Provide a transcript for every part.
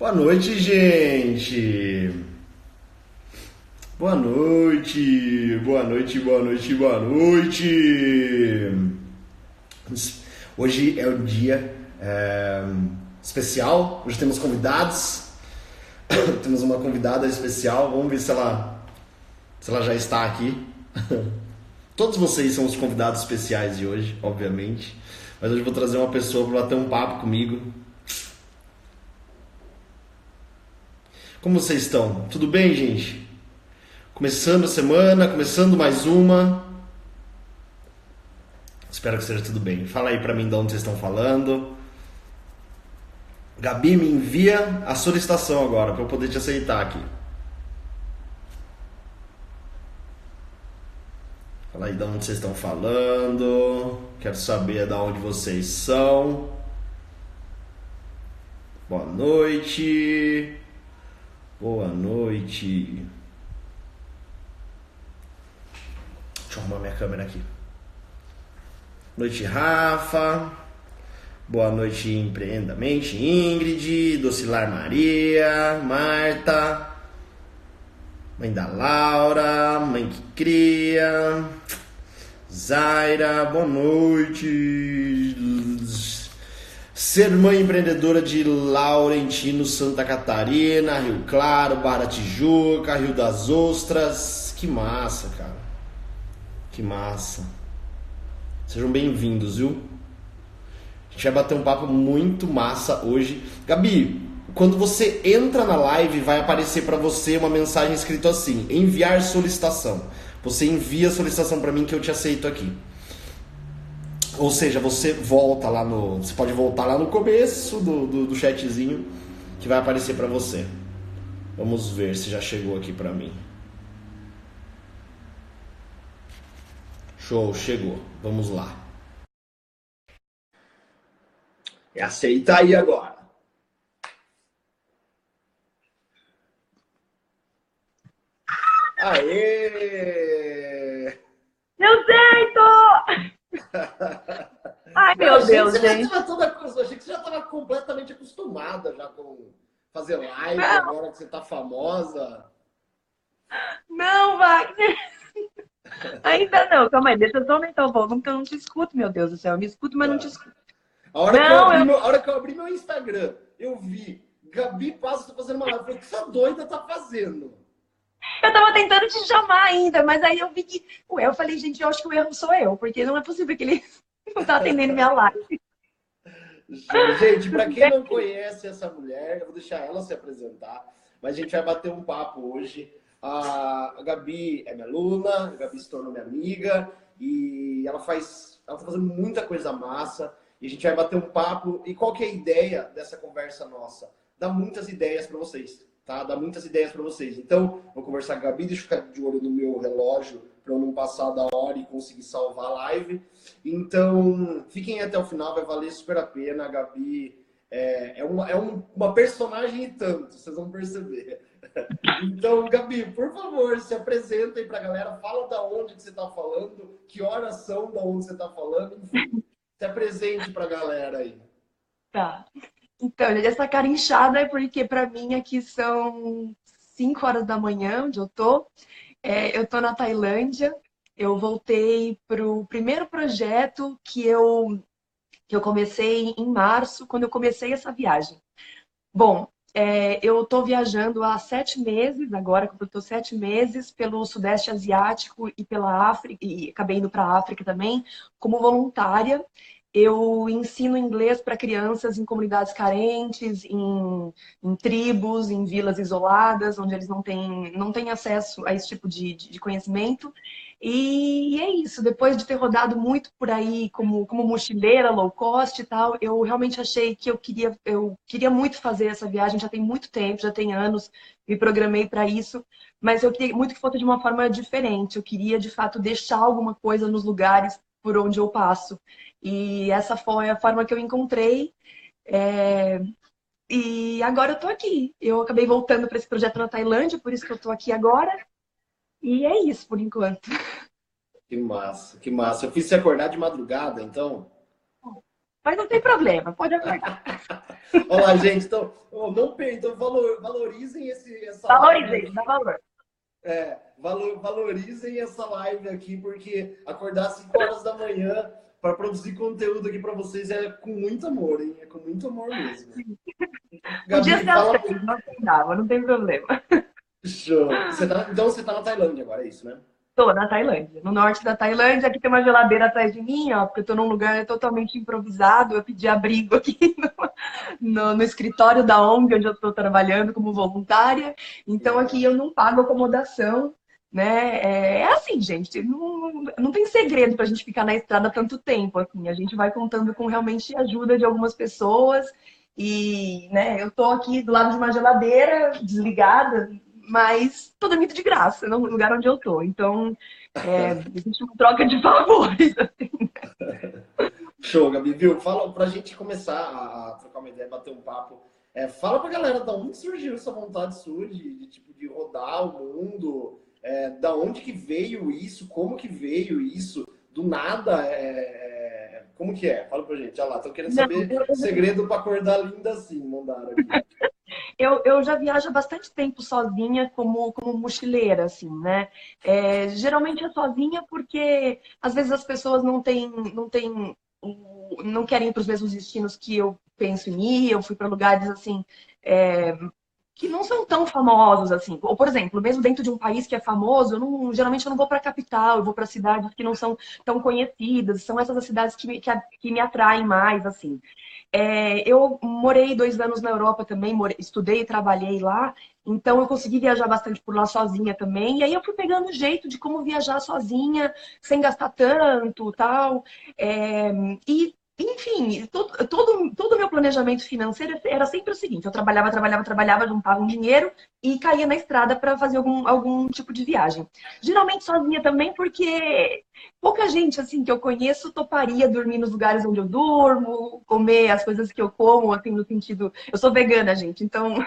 Boa noite, gente. Boa noite. Boa noite, boa noite, boa noite. Hoje é um dia especial. Hoje temos convidados. Temos uma convidada especial. Vamos ver se ela já está aqui. Todos vocês são os convidados especiais de hoje, obviamente. Mas hoje eu vou trazer uma pessoa para bater um papo comigo. Como vocês estão? Tudo bem, gente? Começando a semana, começando mais uma. Espero que seja tudo bem. Fala aí pra mim de onde vocês estão falando. Gabi, me envia a solicitação agora para eu poder te aceitar aqui. Fala aí de onde vocês estão falando. Quero saber de onde vocês são. Boa noite. Boa noite. Deixa eu arrumar minha câmera aqui. Boa noite, Rafa. Boa noite, Empreendamente, Ingrid, Docilar Maria, Marta, mãe da Laura, mãe que cria, Zaira, boa noite. Ser mãe empreendedora de Laurentino, Santa Catarina, Rio Claro, Barra da Tijuca, Rio das Ostras. Que massa, cara. Que massa. Sejam bem-vindos, viu? A gente vai bater um papo muito massa hoje. Gabi, quando você entra na live, vai aparecer para você uma mensagem escrito assim: enviar solicitação. Você envia a solicitação para mim que eu te aceito aqui. Ou seja, você volta lá no... Você pode voltar lá no começo do chatzinho que vai aparecer para você. Vamos ver se já chegou aqui para mim. Show, chegou. Vamos lá. Aceita aí agora. Aê! Deu certo! Ai, Não, meu Deus, você já gente. estava toda coisa. Achei que você já estava completamente acostumada já com fazer live, Não, agora que você está famosa. não, Wagner. Ainda não. Calma aí, deixa eu só aumentar o volume que eu não te escuto, meu Deus do céu. Eu me escuto, mas não te Tá. escuto. A Não, hora que eu abri meu Instagram, eu vi Gabi Passos tá fazendo uma live. Eu falei, o que essa doida tá fazendo? eu tava tentando te chamar ainda, mas aí eu vi que... Ué, eu falei, gente, eu acho que o erro sou eu, porque não é possível que ele não tá atendendo minha live. Gente, para Tudo quem bem? não conhece essa mulher, eu vou deixar ela se apresentar, mas a gente vai bater um papo hoje. A Gabi é minha aluna, a Gabi se tornou minha amiga e ela tá fazendo muita coisa massa e a gente vai bater um papo. E qual que é a ideia dessa conversa nossa? Dá muitas ideias para vocês, tá? Dá muitas ideias para vocês. Então, vou conversar com a Gabi, deixa eu ficar de olho no meu relógio para eu não passar da hora e conseguir salvar a live. Então, fiquem até o final, vai valer super a pena. A Gabi uma personagem e tanto, vocês vão perceber. Então, Gabi, por favor, se apresenta aí pra galera, fala da onde que você tá falando, que horas são, da onde você tá falando, enfim. Se apresente pra galera aí. Tá. Então, gente, essa cara inchada é porque pra mim aqui são 5 horas da manhã, onde eu tô. Eu tô na Tailândia. Eu voltei pro primeiro projeto que eu comecei em março, quando eu comecei essa viagem. Bom, eu estou viajando há 7 meses, agora que eu estou 7 meses, pelo Sudeste Asiático e pela África, e acabei indo para a África também, como voluntária. Eu ensino inglês para crianças em comunidades carentes, em tribos, em vilas isoladas, onde eles não têm acesso a esse tipo de conhecimento. E é isso, depois de ter rodado muito por aí como mochileira, low cost e tal, eu realmente achei que eu queria muito fazer essa viagem, já tem muito tempo, já tem anos, me programei para isso, mas eu queria muito que fosse de uma forma diferente, eu queria de fato deixar alguma coisa nos lugares por onde eu passo. E essa foi a forma que eu encontrei. é, E agora eu tô aqui. Eu acabei voltando para esse projeto na Tailândia, por isso que eu tô aqui agora. E é isso por enquanto. Que massa, que massa. Eu fiz você acordar de madrugada, então. Mas não tem problema, pode aguardar. Olha lá, gente. Então, não percam, então valorizem essa live Valorizei, dá aqui. valor. Valorizem essa live aqui, porque acordar às 5 horas da manhã para produzir conteúdo aqui para vocês é com muito amor, hein? É com muito amor mesmo. Podia Gabi, ser às fala. 6, não dava, não tem problema. Show. Então você tá na Tailândia agora, é isso, né? Tô na Tailândia, no norte da Tailândia. Aqui tem uma geladeira atrás de mim, ó, porque eu tô num lugar totalmente improvisado. Eu pedi abrigo aqui no escritório da ONG, onde eu estou trabalhando como voluntária. Então aqui Legal. eu não pago acomodação, né? É assim, gente, não tem segredo para a gente ficar na estrada tanto tempo. Assim, a gente vai contando com realmente a ajuda de algumas pessoas. E, né, eu tô aqui do lado de uma geladeira, desligada, mas tô dormindo de graça no lugar onde eu tô. Então, existe uma troca de favores. Show, Gabi, viu? Fala pra gente começar a trocar uma ideia, bater um papo. Fala pra galera da onde surgiu essa vontade sua tipo, de rodar o mundo, da onde que veio isso, como que veio isso, do nada, como que é? Fala pra gente, olha lá, tô querendo Não, saber segredo pra acordar linda assim, mandaram aqui. eu já viajo há bastante tempo sozinha como mochileira, assim, né? Geralmente é sozinha porque às vezes as pessoas não querem ir para os mesmos destinos que eu penso em ir. Eu fui para lugares assim que não são tão famosos assim. Ou, por exemplo, mesmo dentro de um país que é famoso, geralmente eu não vou para a capital, eu vou para cidades que não são tão conhecidas. São essas as cidades que me atraem mais, assim. Eu morei 2 anos na Europa também, estudei e trabalhei lá, então eu consegui viajar bastante por lá sozinha também. E aí eu fui pegando o jeito de como viajar sozinha, sem gastar tanto, tal. É, enfim, todo o meu planejamento financeiro era sempre o seguinte: eu trabalhava, juntava um dinheiro e caía na estrada para fazer algum tipo de viagem. Geralmente sozinha também, porque pouca gente assim que eu conheço toparia dormir nos lugares onde eu durmo, comer as coisas que eu como, assim, no sentido. Eu sou vegana, gente, então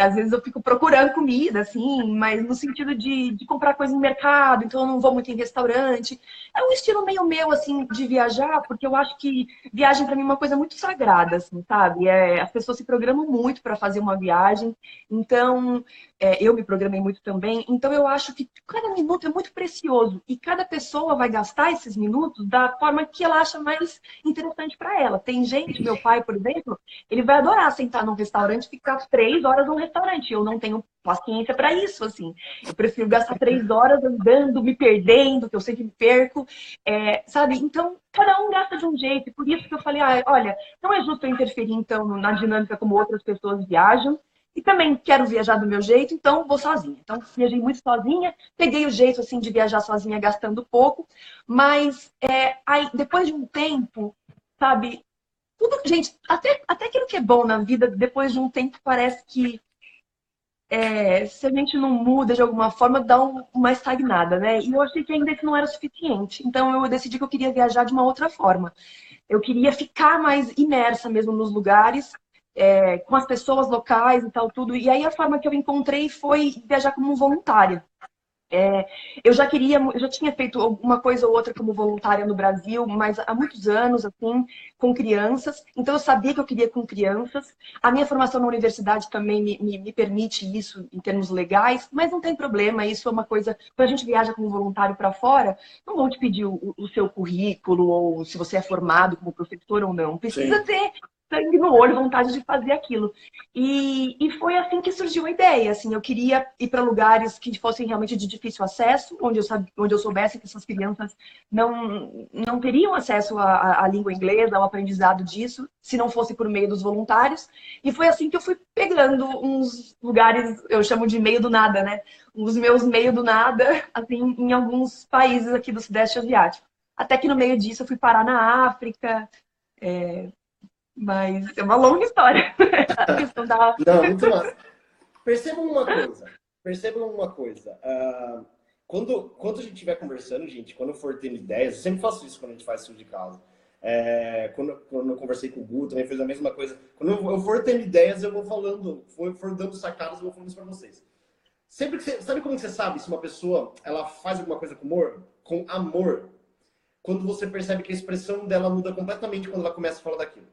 às vezes eu fico procurando comida, assim, mas no sentido de comprar coisa no mercado, então eu não vou muito em restaurante. É um estilo meio meu, assim, de viajar, porque eu acho que viagem para mim é uma coisa muito sagrada, assim, sabe? As pessoas se programam muito para fazer uma viagem, então eu me programei muito também, então eu acho que cada minuto é muito precioso e cada pessoa vai gastar esses minutos da forma que ela acha mais interessante para ela. Tem gente, meu pai, por exemplo, ele vai adorar sentar num restaurante e ficar 3 horas num restaurante. Eu não tenho paciência para isso, assim. Eu prefiro gastar 3 horas andando, me perdendo, que eu sempre me perco, sabe? Então, cada um gasta de um jeito. E por isso que eu falei, olha, não é justo eu interferir, então, na dinâmica como outras pessoas viajam. E também quero viajar do meu jeito, então vou sozinha. Então, viajei muito sozinha, peguei o jeito, assim, de viajar sozinha, gastando pouco. Mas, aí, depois de um tempo, sabe, tudo, gente, até aquilo que é bom na vida, depois de um tempo, parece que se a gente não muda de alguma forma, dá uma estagnada, né? E eu achei que ainda isso não era suficiente. Então eu decidi que eu queria viajar de uma outra forma. Eu queria ficar mais imersa mesmo nos lugares, com as pessoas locais e tal, tudo. E aí a forma que eu encontrei foi viajar como voluntária. Eu já tinha feito uma coisa ou outra como voluntária no Brasil, mas há muitos anos, assim, com crianças. Então, eu sabia que eu queria com crianças. A minha formação na universidade também me permite isso em termos legais, mas não tem problema. Isso é uma coisa. Quando a gente viaja como voluntário para fora, não vão te pedir o seu currículo ou se você é formado como professor ou não. Precisa Sim. ter sangue no olho, vontade de fazer aquilo. E foi assim que surgiu a ideia. Assim, eu queria ir para lugares que fossem realmente de difícil acesso, onde eu soubesse que essas crianças não teriam acesso à língua inglesa, ao aprendizado disso, se não fosse por meio dos voluntários. E foi assim que eu fui pegando uns lugares, eu chamo de meio do nada, né? Os meus meio do nada, assim, em alguns países aqui do Sudeste Asiático. Até que no meio disso eu fui parar na África, mas é uma longa história. A questão da. Não, muito massa. Percebam uma coisa. Percebam uma coisa. Quando a gente estiver conversando, gente, quando eu for tendo ideias, eu sempre faço isso quando a gente faz isso de casa. Quando eu conversei com o Gu, também fez a mesma coisa. Quando eu for tendo ideias, eu vou falando, for dando sacadas, eu vou falando isso pra vocês. Sempre que sabe como você sabe se uma pessoa ela faz alguma coisa com amor? Com amor. quando você percebe que a expressão dela muda completamente quando ela começa a falar daquilo.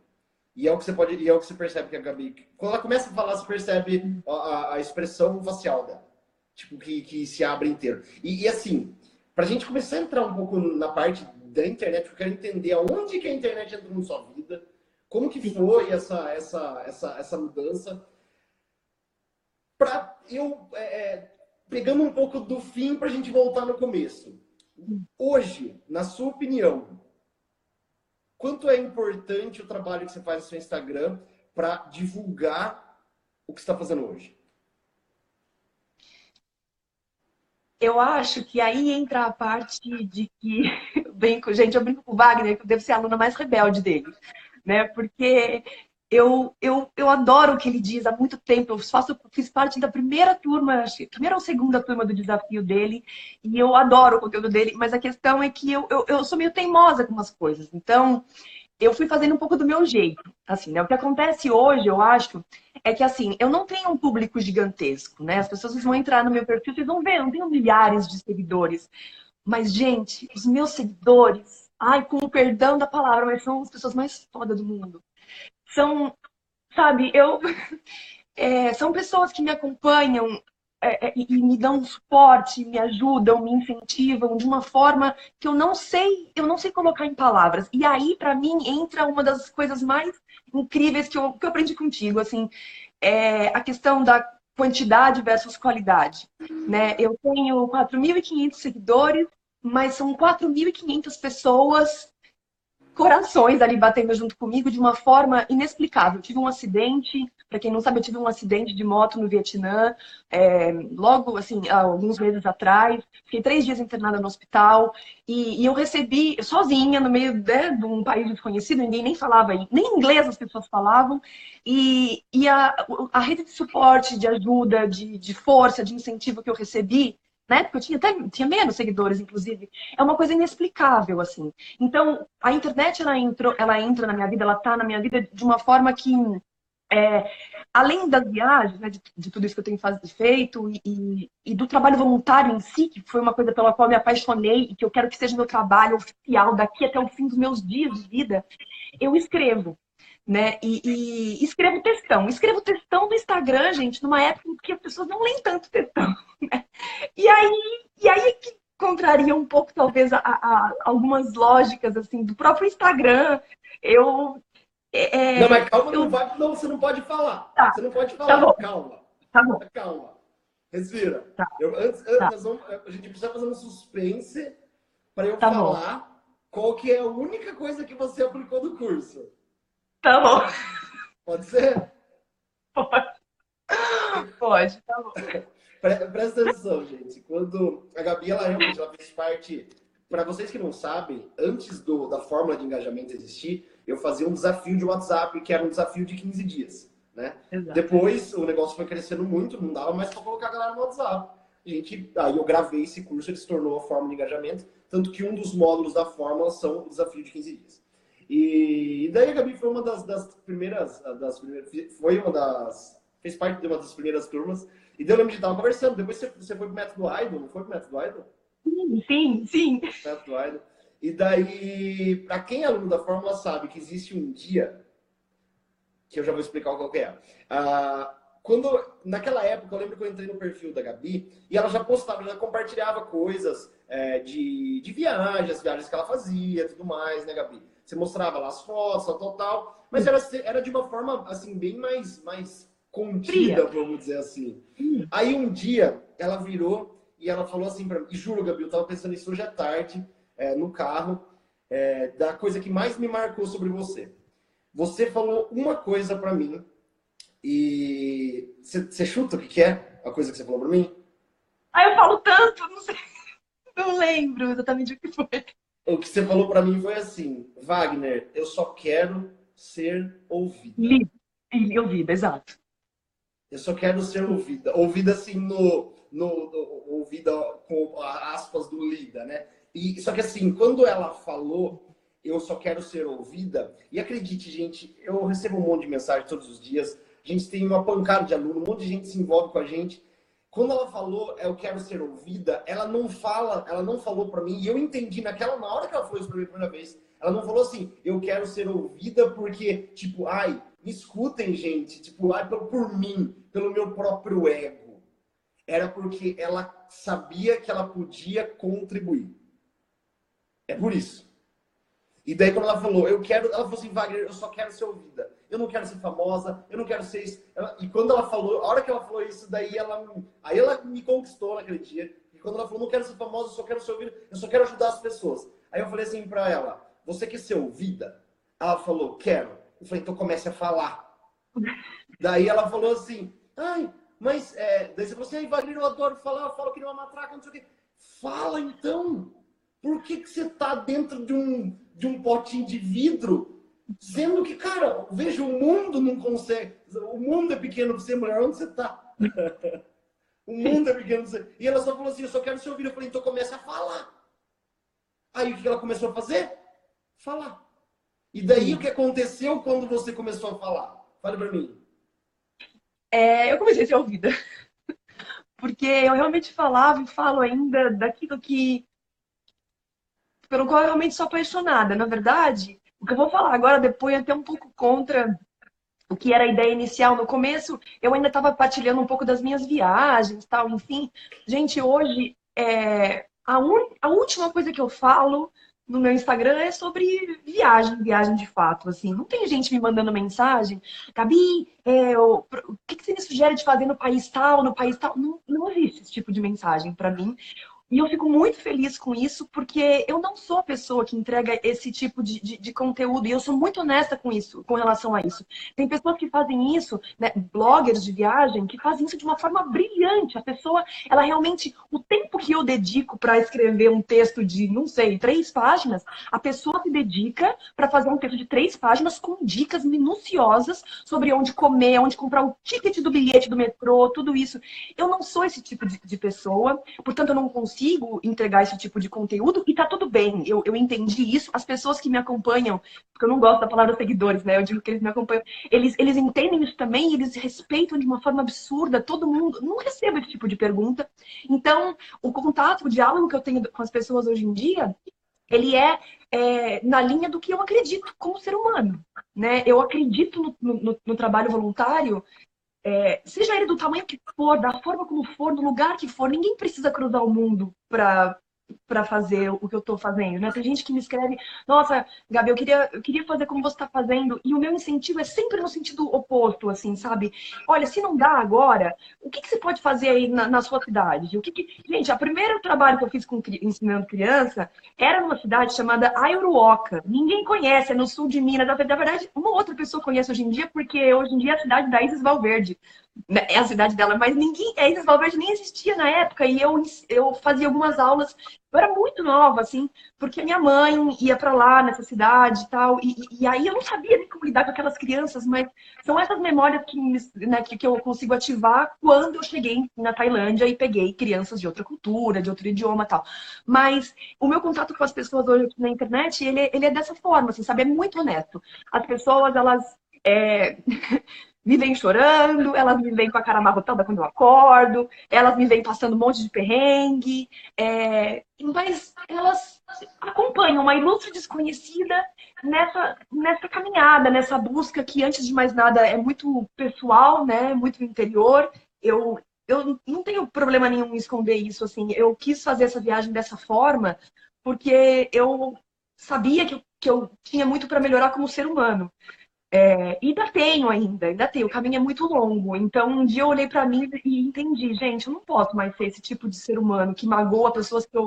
E é o que você pode, e é o que você percebe que a Gabi, quando ela começa a falar, você percebe a expressão facial dela, tipo que se abre inteiro. E assim, pra gente começar a entrar um pouco na parte da internet, eu quero entender aonde que a internet entrou na sua vida, como que foi essa mudança, para eu pegando um pouco do fim pra gente voltar no começo. Hoje, na sua opinião, quanto é importante o trabalho que você faz no seu Instagram para divulgar o que você está fazendo hoje? Eu acho que aí entra a parte de que, gente, eu brinco com o Wagner, que eu devo ser a aluna mais rebelde dele, né? Porque eu adoro o que ele diz há muito tempo. Fiz parte da primeira turma, acho que primeira ou segunda turma do desafio dele, e eu adoro o conteúdo dele, mas a questão é que eu sou meio teimosa com umas coisas. Então, eu fui fazendo um pouco do meu jeito, assim, né? O que acontece hoje, eu acho, é que, assim, eu não tenho um público gigantesco, né? As pessoas vão entrar no meu perfil, vocês vão ver, eu não tenho milhares de seguidores. Mas, gente, os meus seguidores, ai, com o perdão da palavra, mas são as pessoas mais fodas do mundo. São, sabe, são pessoas que me acompanham e me dão suporte, me ajudam, me incentivam de uma forma que eu não sei colocar em palavras. E aí, para mim, entra uma das coisas mais incríveis que eu aprendi contigo, assim, a questão da quantidade versus qualidade, né? Eu tenho 4.500 seguidores, mas são 4.500 pessoas, corações ali batendo junto comigo de uma forma inexplicável. Eu tive um acidente, para quem não sabe, eu tive um acidente de moto no Vietnã, logo, assim, há alguns meses atrás. Fiquei 3 dias internada no hospital e eu recebi, sozinha, no meio, né, de um país desconhecido, ninguém nem falava, nem inglês as pessoas falavam, e a rede de suporte, de ajuda, de força, de incentivo que eu recebi, na época eu tinha menos seguidores, inclusive, é uma coisa inexplicável, assim. Então, a internet, ela entra na minha vida, ela está na minha vida de uma forma que, é, além das viagens, né, de tudo isso que eu tenho feito, e do trabalho voluntário em si, que foi uma coisa pela qual eu me apaixonei e que eu quero que seja meu trabalho oficial daqui até o fim dos meus dias de vida, eu escrevo. Né? Escrevo textão. Escrevo textão no Instagram, gente, numa época em que as pessoas não leem tanto textão. Né? E aí é que contraria um pouco, talvez, algumas lógicas assim do próprio Instagram. Eu, Não, mas é, calma, não eu vai, não, você não pode falar. tá, Você não pode tá falar. bom, Calma, tá bom, calma. Respira. tá, Antes, tá, a gente precisa fazer um suspense para eu tá bom, falar qual que é a única coisa que você aplicou do curso. tá bom, Pode ser? pode, tá bom. Presta atenção, gente. Quando a Gabi, ela realmente ela fez parte. Para vocês que não sabem, antes da fórmula de engajamento existir, eu fazia um desafio de WhatsApp, que era um desafio de 15 dias. Né? Exato. Depois, o negócio foi crescendo muito, não dava mais para colocar a galera no WhatsApp. Aí eu gravei esse curso, ele se tornou a fórmula de engajamento, tanto que um dos módulos da fórmula são o desafio de 15 dias. E daí a Gabi foi uma das primeiras, foi uma das, fez parte de uma das primeiras turmas, e daí eu lembro de estar conversando, depois você foi pro Método Idol, não foi pro Método Idol? Sim, sim. Método Idol. E daí, para quem é aluno da fórmula sabe que existe um dia, que eu já vou explicar qual que é. Naquela época, eu lembro que eu entrei no perfil da Gabi e ela já postava, já compartilhava coisas de viagens, as viagens que ela fazia, tudo mais, né, Gabi? Você mostrava lá as fotos, tal, mas era de uma forma, assim, bem mais Fria. contida, vamos dizer assim. Aí um dia, ela virou e ela falou assim pra mim, e juro, Gabi, eu tava pensando isso hoje à tarde, no carro, da coisa que mais me marcou sobre você. Você falou uma coisa pra mim e você chuta o que é a coisa que você falou pra mim? Aí eu falo tanto, não sei, não lembro exatamente o que foi. O que você falou pra mim foi assim, Wagner, eu só quero ser ouvida. Ouvida, exato. Eu só quero ser ouvida. Ouvida assim ouvida com aspas do Lida, né? E só que assim, quando ela falou, eu só quero ser ouvida, e acredite, gente, eu recebo um monte de mensagem todos os dias, a gente tem uma pancada de aluno, um monte de gente se envolve com a gente. quando ela falou eu quero ser ouvida, ela não falou pra mim, e eu entendi na hora que ela falou isso pra mim a primeira vez, ela não falou assim, eu quero ser ouvida porque, tipo, ai, me escutem, gente, tipo, ai, por mim, pelo meu próprio ego. Era porque ela sabia que ela podia contribuir. É por isso. E daí quando ela falou, ela falou assim, Wagner, eu só quero ser ouvida. Eu não quero ser famosa, eu não quero ser isso. E quando ela falou, a hora que ela falou isso, aí ela me conquistou naquele dia. E quando ela falou, não quero ser famosa, eu só quero ser ouvida, eu só quero ajudar as pessoas. Aí eu falei assim pra ela, você quer ser ouvida? Ela falou, quero. Eu falei, então comece a falar. Daí ela falou assim, ai, mas, daí você falou assim, ai, Wagner, eu adoro falar, eu falo que nem uma matraca, não sei o quê. Fala então! Por que você tá dentro de um potinho de vidro? Sendo que, cara, veja, o mundo não consegue. O mundo é pequeno pra você, mulher, onde você tá? O mundo é pequeno pra você. E ela só falou assim, eu só quero ser ouvida. Eu falei, então comece a falar. Aí o que ela começou a fazer? Falar. E daí o que aconteceu quando você começou a falar? Fale pra mim. Eu comecei a ser ouvida, porque eu realmente falava e falo ainda daquilo pelo qual eu realmente sou apaixonada. Na verdade, o que eu vou falar agora depois é até um pouco contra o que era a ideia inicial. No começo, eu ainda estava partilhando um pouco das minhas viagens, tal, enfim. Gente, hoje, a última coisa que eu falo no meu Instagram é sobre viagem de fato, assim. Não tem gente me mandando mensagem, Gabi, o que você me sugere de fazer no país tal, no país tal? Não, não existe esse tipo de mensagem para mim. E eu fico muito feliz com isso, porque eu não sou a pessoa que entrega esse tipo de conteúdo, e eu sou muito honesta com isso, com relação a isso. Tem pessoas que fazem isso, né, bloggers de viagem, que fazem isso de uma forma brilhante. A pessoa, ela realmente, o tempo que eu dedico para escrever um texto de, não sei, 3 páginas, a pessoa se dedica para fazer um texto de 3 páginas com dicas minuciosas sobre onde comer, onde comprar o ticket do bilhete do metrô, tudo isso. Eu não sou esse tipo de pessoa. Portanto, eu não consigo entregar esse tipo de conteúdo e tá tudo bem. Eu entendi isso. As pessoas que me acompanham, porque eu não gosto da palavra seguidores, né? Eu digo que eles me acompanham. Eles entendem isso também, eles respeitam de uma forma absurda todo mundo. Não recebo esse tipo de pergunta. Então, o contato, o diálogo que eu tenho com as pessoas hoje em dia, ele na linha do que eu acredito como ser humano. Né? Eu acredito no trabalho voluntário, seja ele do tamanho que for, da forma como for, do lugar que for, ninguém precisa cruzar o mundo para fazer o que eu estou fazendo, né? Tem gente que me escreve, nossa, Gabi, eu queria fazer como você está fazendo, e o meu incentivo é sempre no sentido oposto, assim, sabe? Olha, se não dá agora, o que você pode fazer aí na sua cidade? Gente, o primeiro trabalho que eu fiz ensinando criança era numa cidade chamada Aiuruoca. Ninguém conhece, é no sul de Minas. Na verdade, uma outra pessoa conhece hoje em dia, porque hoje em dia é a cidade da Isis Valverde, né? É a cidade dela, mas a Isis Valverde nem existia na época, e eu fazia algumas aulas. Eu era muito nova, assim, porque minha mãe ia para lá, nessa cidade e tal, e aí eu não sabia nem como lidar com aquelas crianças, mas são essas memórias né, que eu consigo ativar quando eu cheguei na Tailândia e peguei crianças de outra cultura, de outro idioma e tal. Mas o meu contato com as pessoas hoje na internet, ele é dessa forma, assim, sabe? É muito honesto. As pessoas, elas me vêm chorando, elas me vêm com a cara amarrotada quando eu acordo, elas me vêm passando um monte de perrengue, mas elas acompanham uma ilustre desconhecida nessa caminhada, nessa busca que, antes de mais nada, é muito pessoal, né? Muito interior. Eu não tenho problema nenhum em esconder isso, assim. Eu quis fazer essa viagem dessa forma porque eu sabia que eu tinha muito para melhorar como ser humano. E ainda tenho, o caminho é muito longo. Então, um dia eu olhei pra mim e entendi, gente, eu não posso mais ser esse tipo de ser humano que magoa pessoas que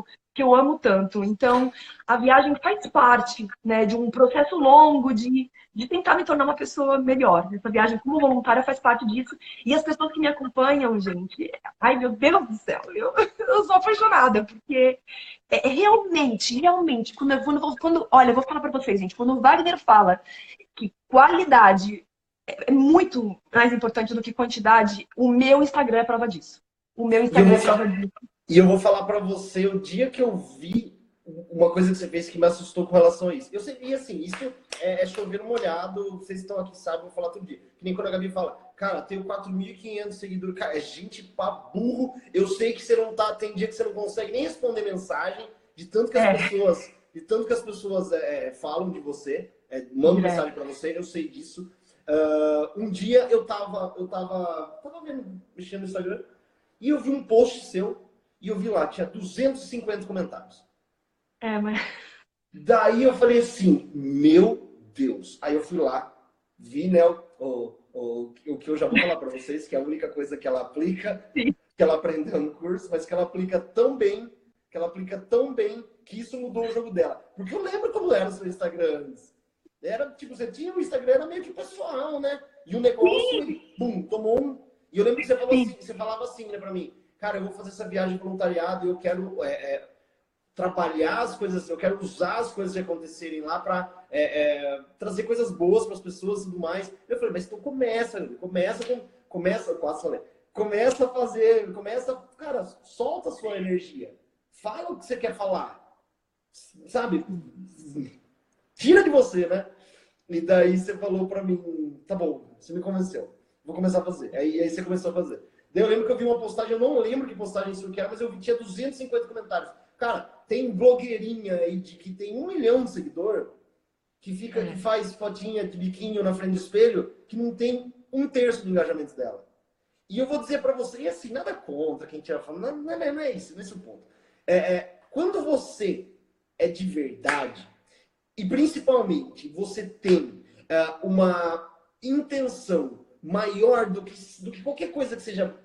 eu amo tanto. Então, a viagem faz parte, né, de um processo longo de tentar me tornar uma pessoa melhor. Essa viagem como voluntária faz parte disso. E as pessoas que me acompanham, gente, ai meu Deus do céu, eu sou apaixonada, porque realmente, olha, eu vou falar pra vocês, gente, quando o Wagner fala que qualidade é muito mais importante do que quantidade, o meu Instagram é prova disso. O meu E eu Instagram vou, é prova disso. e eu vou falar pra você, o dia que eu vi uma coisa que você fez que me assustou com relação a isso. Eu sei, e assim, isso é chover no molhado, vocês estão aqui, sabem, vou falar todo dia. Que nem quando a Gabi fala, cara, tenho 4.500 seguidores, cara, é gente pra burro. Eu sei que você não tá, tem dia que você não consegue nem responder mensagem, de tanto que as É, pessoas, falam de você, mandam direto. mensagem pra você, eu sei disso. Um dia tava vendo, mexendo no Instagram, e eu vi um post seu, e eu vi lá, tinha 250 comentários. É, mas Daí eu falei assim, meu Deus. Aí eu fui lá, vi, né, o que eu já vou falar para vocês, que é a única coisa que ela aplica, sim, que ela aprendeu no curso, mas que ela aplica tão bem, que isso mudou o jogo dela. Porque eu lembro como era o seu Instagram antes. Era, tipo, você tinha um Instagram, era meio que pessoal, né? E o negócio, ele, bum, tomou um... E eu lembro que você falou sim. assim, você falava assim, né, pra mim, cara, eu vou fazer essa viagem de voluntariado e eu quero trabalhar as coisas, eu quero usar as coisas que acontecerem lá para trazer coisas boas para as pessoas e tudo mais. Eu falei, mas então quase falei, começa a fazer, cara, solta a sua energia, fala o que você quer falar, sabe? Tira de você, né? E daí você falou para mim, tá bom, você me convenceu, vou começar a fazer. Aí você começou a fazer. Daí eu lembro que eu vi uma postagem, eu não lembro que postagem isso que era, mas eu vi, tinha 250 comentários. Cara, tem blogueirinha aí que tem 1 milhão de seguidor, que É. faz fotinha de biquinho na frente do espelho, que não tem 1/3 do engajamento dela. E eu vou dizer para você, e assim, nada contra quem estiver falando, não é isso, não é esse o ponto. Quando você é de verdade, e principalmente você tem uma intenção maior do que qualquer coisa que seja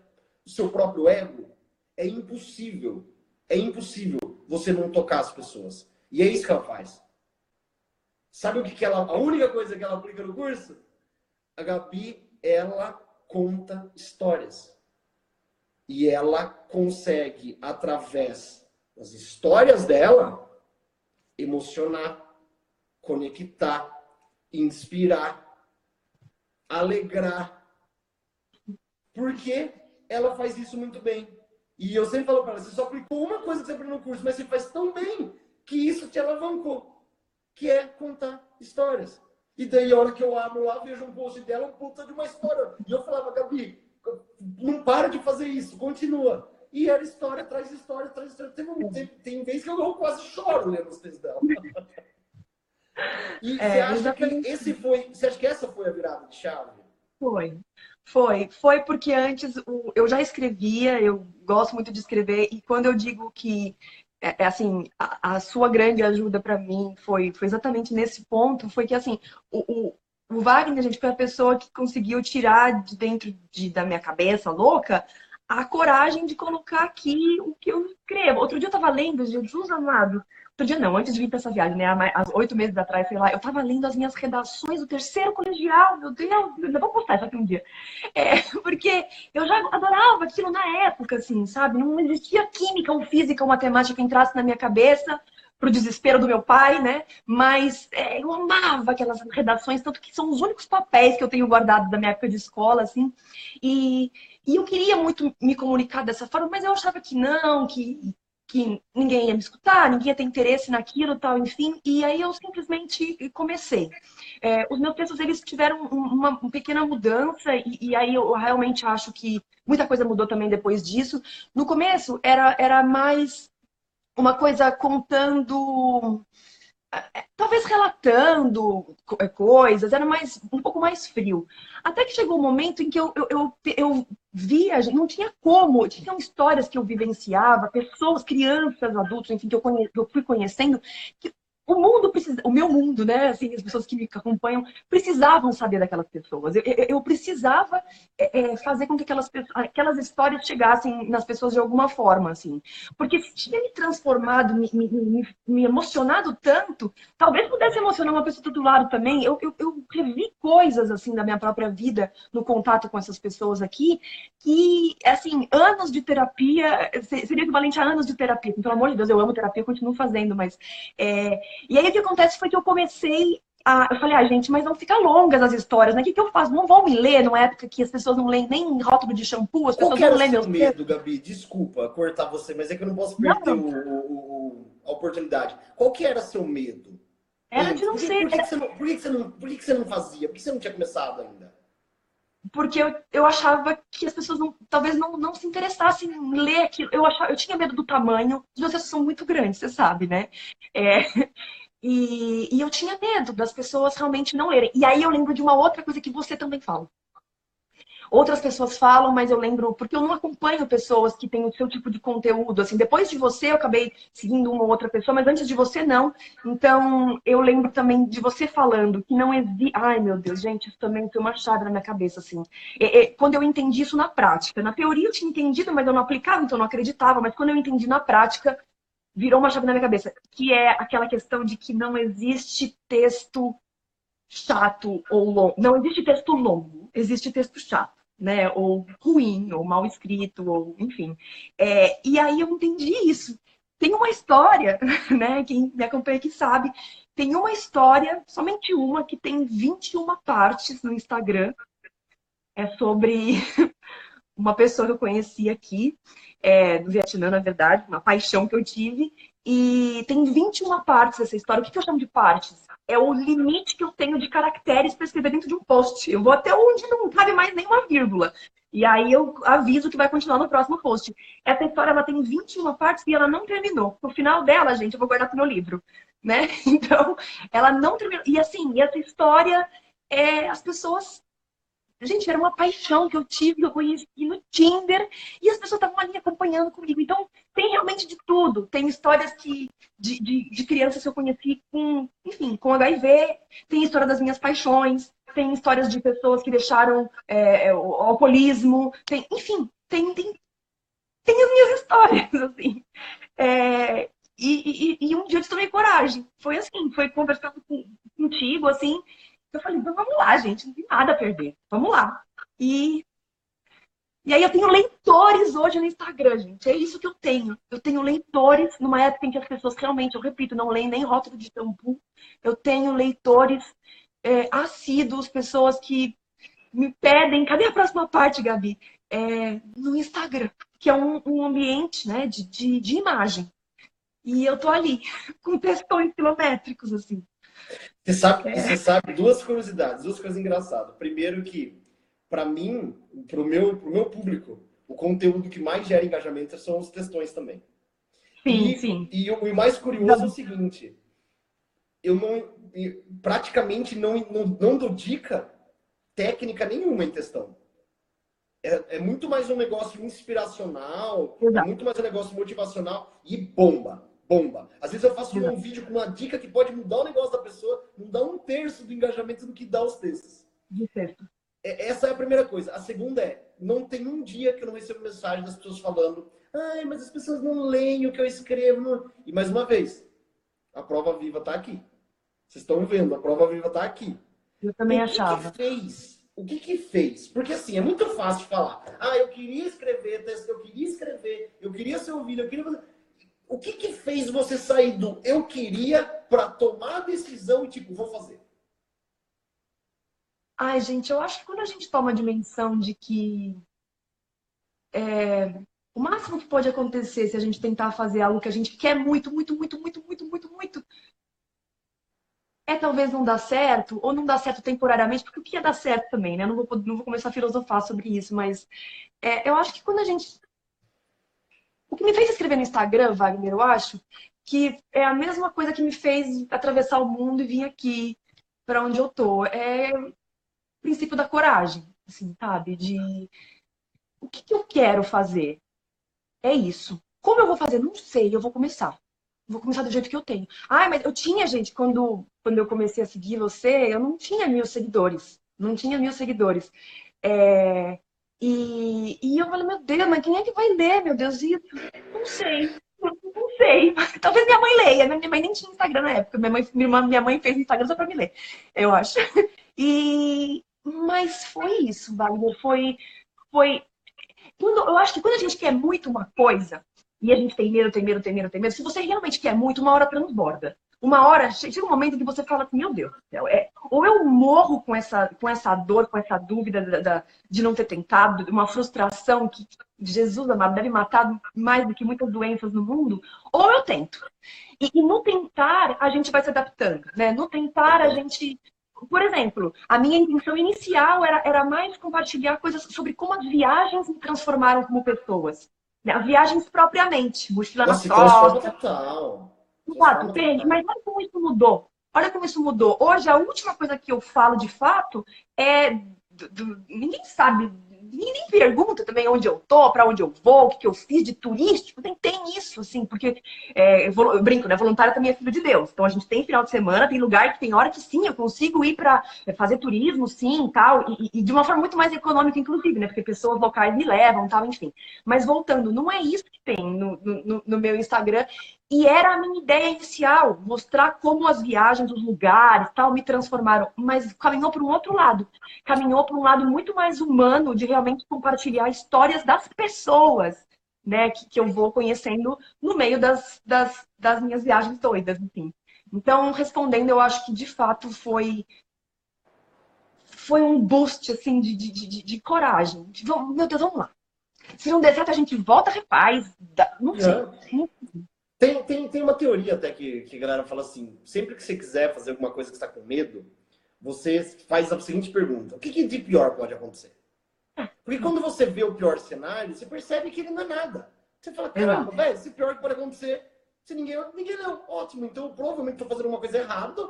o seu próprio ego, é impossível. É impossível você não tocar as pessoas. E é isso que ela faz. Sabe o que ela. A única coisa que ela aplica no curso? A Gabi, ela conta histórias. E ela consegue, através das histórias dela, emocionar, conectar, inspirar, alegrar. Porque ela faz isso muito bem. E eu sempre falo para ela, você só aplicou uma coisa que você aprendeu no curso, mas você faz tão bem que isso te alavancou, que é contar histórias. E daí, a hora que eu abro lá, vejo um post dela, um puta de uma história. E eu falava, Gabi, não para de fazer isso, continua. E era história atrás de história, atrás de história. Tem vezes que eu quase choro lendo os textos dela. E você É, acha que exatamente. você acha que essa foi a virada de chave? Foi. Foi porque antes eu já escrevia, eu gosto muito de escrever, e quando eu digo que, assim, a sua grande ajuda para mim foi exatamente nesse ponto, foi que, assim, o Wagner, gente, foi a pessoa que conseguiu tirar de dentro da minha cabeça louca a coragem de colocar aqui o que eu escrevo. Outro dia eu tava lendo, Jesus amado, outro dia não, antes de vir para essa viagem, né? Há 8 meses atrás, sei lá, eu tava lendo as minhas redações do terceiro colegial, meu Deus, ainda vou postar isso aqui um dia. Porque eu já adorava aquilo na época, assim, sabe? Não existia química ou física ou matemática que entrasse na minha cabeça, pro desespero do meu pai, né? Mas eu amava aquelas redações, tanto que são os únicos papéis que eu tenho guardado da minha época de escola, assim. E, e eu queria muito me comunicar dessa forma, mas eu achava que não, que ninguém ia me escutar, ninguém ia ter interesse naquilo, tal, enfim. E aí eu simplesmente comecei. Os meus textos eles tiveram uma pequena mudança e aí eu realmente acho que muita coisa mudou também depois disso. No começo era mais uma coisa contando, talvez relatando coisas, era um pouco mais frio. Até que chegou um momento em que eu via, não tinha como, tinham histórias que eu vivenciava, pessoas, crianças, adultos, enfim, que eu fui conhecendo, que o meu mundo, né? Assim, as pessoas que me acompanham precisavam saber daquelas pessoas. Eu precisava fazer com que aquelas histórias chegassem nas pessoas de alguma forma, assim. Porque se tinha me transformado, me emocionado tanto, talvez pudesse emocionar uma pessoa do outro lado também. Eu revi coisas, assim, da minha própria vida no contato com essas pessoas aqui, que, assim, anos de terapia, seria equivalente a anos de terapia. Então, pelo amor de Deus, eu amo terapia, continuo fazendo, mas... E aí o que acontece foi que eu comecei eu falei, gente, mas não fica longas as histórias, né? O que eu faço? Não vão me ler numa época que as pessoas não leem nem rótulo de shampoo, as Qual pessoas que era não o leem seu meus textos. medo, Gabi? Desculpa cortar você, mas é que eu não posso Não, perder não. a oportunidade, qual que era seu medo? Era de não ser. Por que você não fazia? Por que você não tinha começado ainda? Porque eu achava que as pessoas talvez não se interessassem em ler aquilo. Eu tinha medo do tamanho. Os meus textos são muito grandes, você sabe, né? É, e eu tinha medo das pessoas realmente não lerem. E aí eu lembro de uma outra coisa que você também fala. Outras pessoas falam, mas eu lembro, porque eu não acompanho pessoas que têm o seu tipo de conteúdo. Assim, depois de você, eu acabei seguindo uma outra pessoa, mas antes de você, não. Então, eu lembro também de você falando que não existe. Ai, meu Deus, gente, isso também foi uma chave na minha cabeça, assim. Quando eu entendi isso na prática. Na teoria eu tinha entendido, mas eu não aplicava, então eu não acreditava. Mas quando eu entendi na prática, virou uma chave na minha cabeça, que é aquela questão de que não existe texto chato ou longo. Não existe texto longo, existe texto chato, né? Ou ruim, ou mal escrito, ou enfim. E aí eu entendi isso. Tem uma história, né? Quem me acompanha aqui sabe. Tem uma história, somente uma, que tem 21 partes no Instagram. É sobre uma pessoa que eu conheci aqui, do Vietnã, na verdade, uma paixão que eu tive. E tem 21 partes essa história. O que eu chamo de partes? É o limite que eu tenho de caracteres para escrever dentro de um post. Eu vou até onde não cabe mais nenhuma vírgula. E aí eu aviso que vai continuar no próximo post. Essa história ela tem 21 partes e ela não terminou. No final dela, gente, eu vou guardar pro meu livro. Né? Então, ela não terminou. E assim, essa história, as pessoas. Gente, era uma paixão que eu tive, que eu conheci no Tinder, e as pessoas estavam ali acompanhando comigo. Então, tem realmente de tudo. Tem histórias de crianças que eu conheci com, enfim, com HIV, tem história das minhas paixões, tem histórias de pessoas que deixaram o alcoolismo, enfim, tem as minhas histórias, assim. E um dia eu tomei coragem. Foi assim, foi conversando contigo, assim, eu falei, então vamos lá, gente, não tem nada a perder. Vamos lá. E, e aí eu tenho leitores hoje no Instagram, gente. É isso que eu tenho. Eu tenho leitores numa época em que as pessoas realmente, eu repito, não leem nem rótulo de shampoo. Eu tenho leitores assíduos, pessoas que me pedem, cadê a próxima parte, Gabi? No Instagram, que é um ambiente, né, de imagem. E eu tô ali, com textões quilométricos, assim. Você sabe duas curiosidades, duas coisas engraçadas. Primeiro que, para mim, pro meu público, o conteúdo que mais gera engajamento são os textões também. Sim, sim. E o mais curioso é o seguinte, eu praticamente não dou dica técnica nenhuma em textão. É muito mais um negócio inspiracional, é Exato. muito mais um negócio motivacional e bomba. Bomba. Às vezes eu faço um vídeo com uma dica que pode mudar o negócio da pessoa, não dá um terço do engajamento do que dá os textos. De texto. Essa é a primeira coisa. A segunda não tem um dia que eu não recebo mensagem das pessoas falando, ai, mas as pessoas não leem o que eu escrevo. E mais uma vez, a prova viva está aqui. Vocês estão vendo, a prova viva está aqui. Eu também achava. O que fez? Porque assim, é muito fácil falar, eu queria escrever texto, eu queria ser ouvido, eu queria fazer... O que fez você sair do eu queria para tomar a decisão e tipo, vou fazer? Ai, gente, eu acho que quando a gente toma a dimensão de que o máximo que pode acontecer se a gente tentar fazer algo que a gente quer muito, muito, muito, muito, muito, muito, muito, talvez não dar certo, ou não dar certo temporariamente, porque o que é dar certo também, né? Não vou começar a filosofar sobre isso, mas eu acho que quando a gente. O que me fez escrever no Instagram, Wagner, eu acho, que é a mesma coisa que me fez atravessar o mundo e vir aqui para onde eu tô. É o princípio da coragem, assim, sabe? De o que eu quero fazer? É isso. Como eu vou fazer? Não sei, eu vou começar. Vou começar do jeito que eu tenho. Ai, mas eu tinha, gente, quando eu comecei a seguir você, eu não tinha 1.000 seguidores. Não tinha 1.000 seguidores. E eu falei, meu Deus, mas quem é que vai ler, meu Deus? E não sei. Não sei. Talvez minha mãe leia. Minha mãe nem tinha Instagram na época. Minha mãe fez Instagram só pra me ler, eu acho. Mas foi isso, Wagner. Foi eu acho que quando a gente quer muito uma coisa, e a gente tem medo, tem medo, tem medo, tem medo, se você realmente quer muito, uma hora transborda. uma hora, chega um momento que você fala assim, meu Deus do céu, ou eu morro com essa dor, com essa dúvida de não ter tentado, de uma frustração que, Jesus amado, deve matar mais do que muitas doenças no mundo, ou eu tento. E no tentar, a gente vai se adaptando, né? No tentar, a gente... Por exemplo, a minha intenção inicial era mais compartilhar coisas sobre como as viagens me transformaram como pessoas. Né? As viagens propriamente, mochila nas Nossa, se transforma costas, total. fato, Transforma entende? total. Mas olha como isso mudou. Olha como isso mudou. Hoje, a última coisa que eu falo de fato é. Ninguém sabe, ninguém nem pergunta também onde eu tô, para onde eu vou, o que eu fiz de turístico. Tem isso, assim, porque eu brinco, né? Voluntário também é filho de Deus. Então a gente tem final de semana, tem lugar que tem hora que sim, eu consigo ir para fazer turismo, sim, tal, e de uma forma muito mais econômica, inclusive, né? Porque pessoas locais me levam, tal, enfim. Mas voltando, não é isso que tem no meu Instagram. E era a minha ideia inicial, mostrar como as viagens, os lugares, tal, me transformaram. Mas caminhou para um outro lado. Caminhou para um lado muito mais humano de realmente compartilhar histórias das pessoas, né, que eu vou conhecendo no meio das minhas viagens doidas, enfim. Então, respondendo, eu acho que de fato foi um boost assim de coragem. Meu Deus, vamos lá. Se não der certo, a gente volta, refaz. Não sei. É. Tem uma teoria até que a galera fala assim: sempre que você quiser fazer alguma coisa que está com medo, você faz a seguinte pergunta: o que de pior pode acontecer? Porque quando você vê o pior cenário, você percebe que ele não é nada. Você fala, caramba, Exato. velho, esse pior que pode acontecer, se ninguém leu, ótimo, então eu provavelmente estou fazendo uma coisa errada,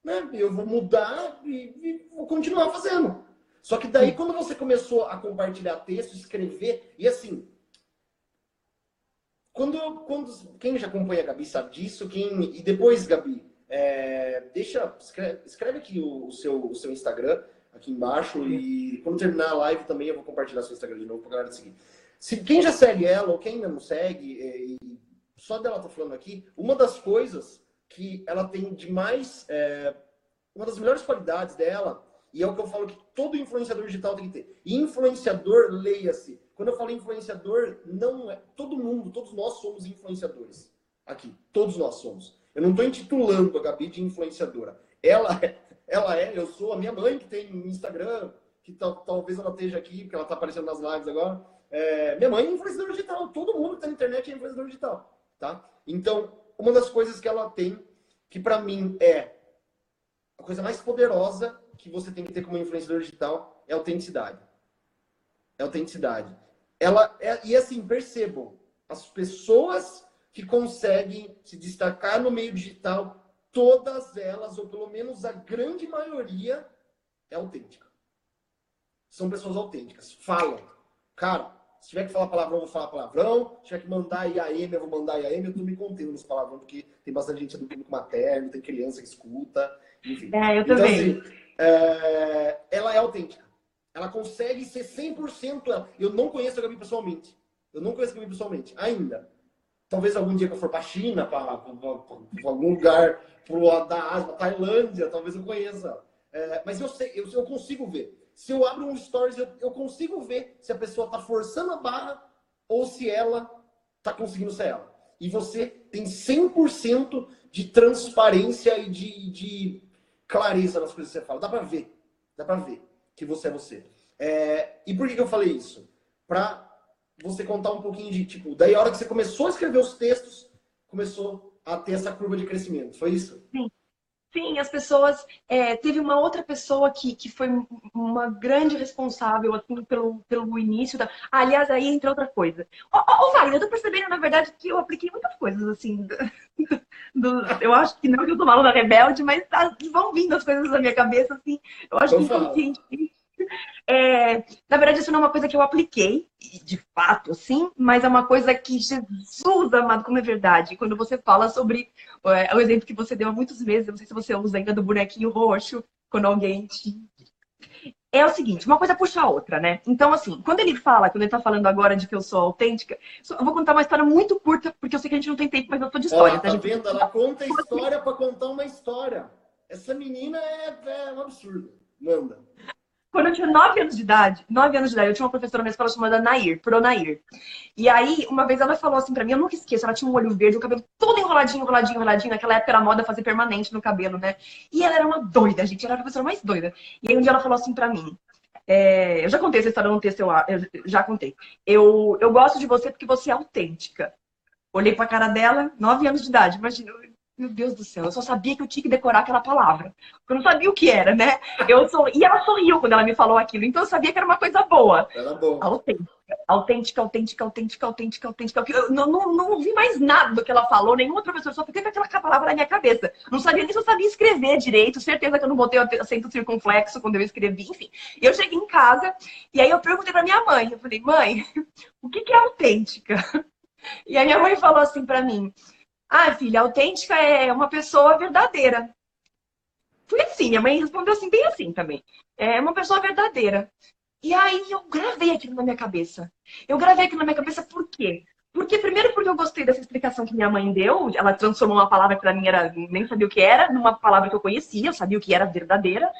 né? Eu vou mudar e vou continuar fazendo. Só que daí, quando você começou a compartilhar texto, escrever, e assim, quem já acompanha a Gabi sabe disso, e depois, Gabi, escreve aqui o seu Instagram, aqui embaixo, e quando terminar a live também eu vou compartilhar seu Instagram de novo pra galera seguir. Quem já segue ela, ou quem ainda não segue, só dela tá falando aqui, uma das coisas que ela tem de mais, uma das melhores qualidades dela, e é o que eu falo que todo influenciador digital tem que ter. Influenciador, leia-se. Quando eu falo influenciador, não é todo mundo, todos nós somos influenciadores. Aqui, todos nós somos. Eu não estou intitulando a Gabi de influenciadora. Eu sou a minha mãe que tem Instagram, que talvez ela esteja aqui, porque ela está aparecendo nas lives agora. Minha mãe é influenciadora digital. Todo mundo que está na internet é influenciador digital. Tá? Então, uma das coisas que ela tem, que para mim é a coisa mais poderosa que você tem que ter como influenciador digital, é autenticidade. É autenticidade. E assim, percebam, as pessoas que conseguem se destacar no meio digital, todas elas, ou pelo menos a grande maioria, é autêntica. São pessoas autênticas. Falam. Cara, se tiver que falar palavrão, eu vou falar palavrão. Se tiver que mandar IAM, eu vou mandar IAM. Eu tô me contendo nos palavrões, porque tem bastante gente do público materno, tem criança que escuta, enfim. Eu Então, também. assim, ela é autêntica. Ela consegue ser 100% ela. Eu não conheço a Gabi pessoalmente. Eu não conheço a Gabi pessoalmente, ainda. Talvez algum dia que eu for para a China, para algum lugar pro lado da Ásia, Tailândia, talvez eu conheça. Mas eu sei, eu consigo ver. Se eu abro um stories, eu consigo ver se a pessoa está forçando a barra ou se ela está conseguindo ser ela. E você tem 100% de transparência e de clareza nas coisas que você fala. Dá para ver. Dá para ver que você é você. E por que eu falei isso? Para você contar um pouquinho de, tipo, daí a hora que você começou a escrever os textos, começou a ter essa curva de crescimento. Foi isso? Sim. Sim, as pessoas. Teve uma outra pessoa que foi uma grande responsável assim, pelo início da. Aliás, aí entra outra coisa. Wagner, eu tô percebendo, na verdade, que eu apliquei muitas coisas assim. Eu acho que não que eu tô maluca rebelde, mas vão vindo as coisas na minha cabeça, assim. Eu acho que Então fala. inconsciente. Na verdade, isso não é uma coisa que eu apliquei, de fato, assim, mas é uma coisa que, Jesus amado, como é verdade. Quando você fala sobre o exemplo que você deu há muitos meses, eu não sei se você usa ainda do bonequinho roxo, quando alguém te... É o seguinte, uma coisa puxa a outra, né? Então, assim, quando ele tá falando agora de que eu sou autêntica, eu vou contar uma história muito curta, porque eu sei que a gente não tem tempo, mas eu tô de Olha história, lá, tá, tá gente? vendo? Ela conta a história para contar uma história. Essa menina é um absurdo. Manda. Quando eu tinha 9 anos de idade, eu tinha uma professora na escola chamada Nair, Pronair. E aí, uma vez ela falou assim pra mim, eu nunca esqueço, ela tinha um olho verde, o cabelo todo enroladinho, enroladinho, enroladinho. Naquela época era moda fazer permanente no cabelo, né? E ela era uma doida, gente, ela era a professora mais doida. E aí um dia ela falou assim pra mim, eu já contei essa história no texto, eu já contei. Eu gosto de você porque você é autêntica. Olhei pra cara dela, 9 anos de idade, imagina. Meu Deus do céu, eu só sabia que eu tinha que decorar aquela palavra. Eu não sabia o que era, né? E ela sorriu quando ela me falou aquilo, então eu sabia que era uma coisa boa. Era bom. Autêntica, autêntica, autêntica, autêntica, autêntica, autêntica. Eu não ouvi mais nada do que ela falou, nenhum outro professor, só fiquei com aquela palavra na minha cabeça. Não sabia nem se eu sabia escrever direito, certeza que eu não botei o acento circunflexo quando eu escrevi, enfim. E eu cheguei em casa, e aí eu perguntei pra minha mãe, eu falei, mãe, o que é autêntica? E a minha mãe falou assim pra mim, filha, autêntica é uma pessoa verdadeira. Fui assim, minha mãe respondeu assim, bem assim também. É uma pessoa verdadeira. E aí eu gravei aquilo na minha cabeça. Eu gravei aquilo na minha cabeça por quê? Primeiro porque eu gostei dessa explicação que minha mãe deu, ela transformou uma palavra que pra mim era, nem sabia o que era, numa palavra que eu conhecia, eu sabia o que era verdadeira,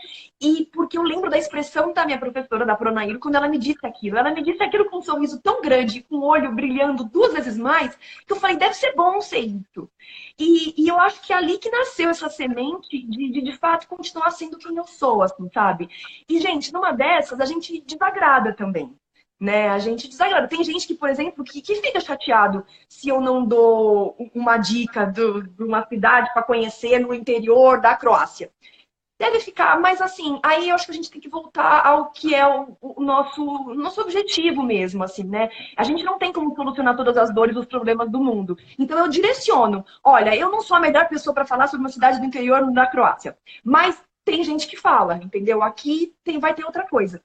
e porque eu lembro da expressão da minha professora, da Pronair, quando ela me disse aquilo. Ela me disse aquilo com um sorriso tão grande, com o olho brilhando 2 vezes mais, que eu falei, deve ser bom ser isso. E eu acho que é ali que nasceu essa semente de fato continuar sendo quem eu sou, assim, sabe? E, gente, numa dessas, a gente desagrada também. Né? A gente desagrada. Tem gente que, por exemplo, que fica chateado se eu não dou uma dica de uma cidade para conhecer no interior da Croácia. Deve ficar, mas assim, aí eu acho que a gente tem que voltar ao que é o nosso objetivo mesmo, assim, né? A gente não tem como solucionar todas as dores e os problemas do mundo. Então eu direciono. Olha, eu não sou a melhor pessoa para falar sobre uma cidade do interior da Croácia, mas tem gente que fala, entendeu? Aqui vai ter outra coisa.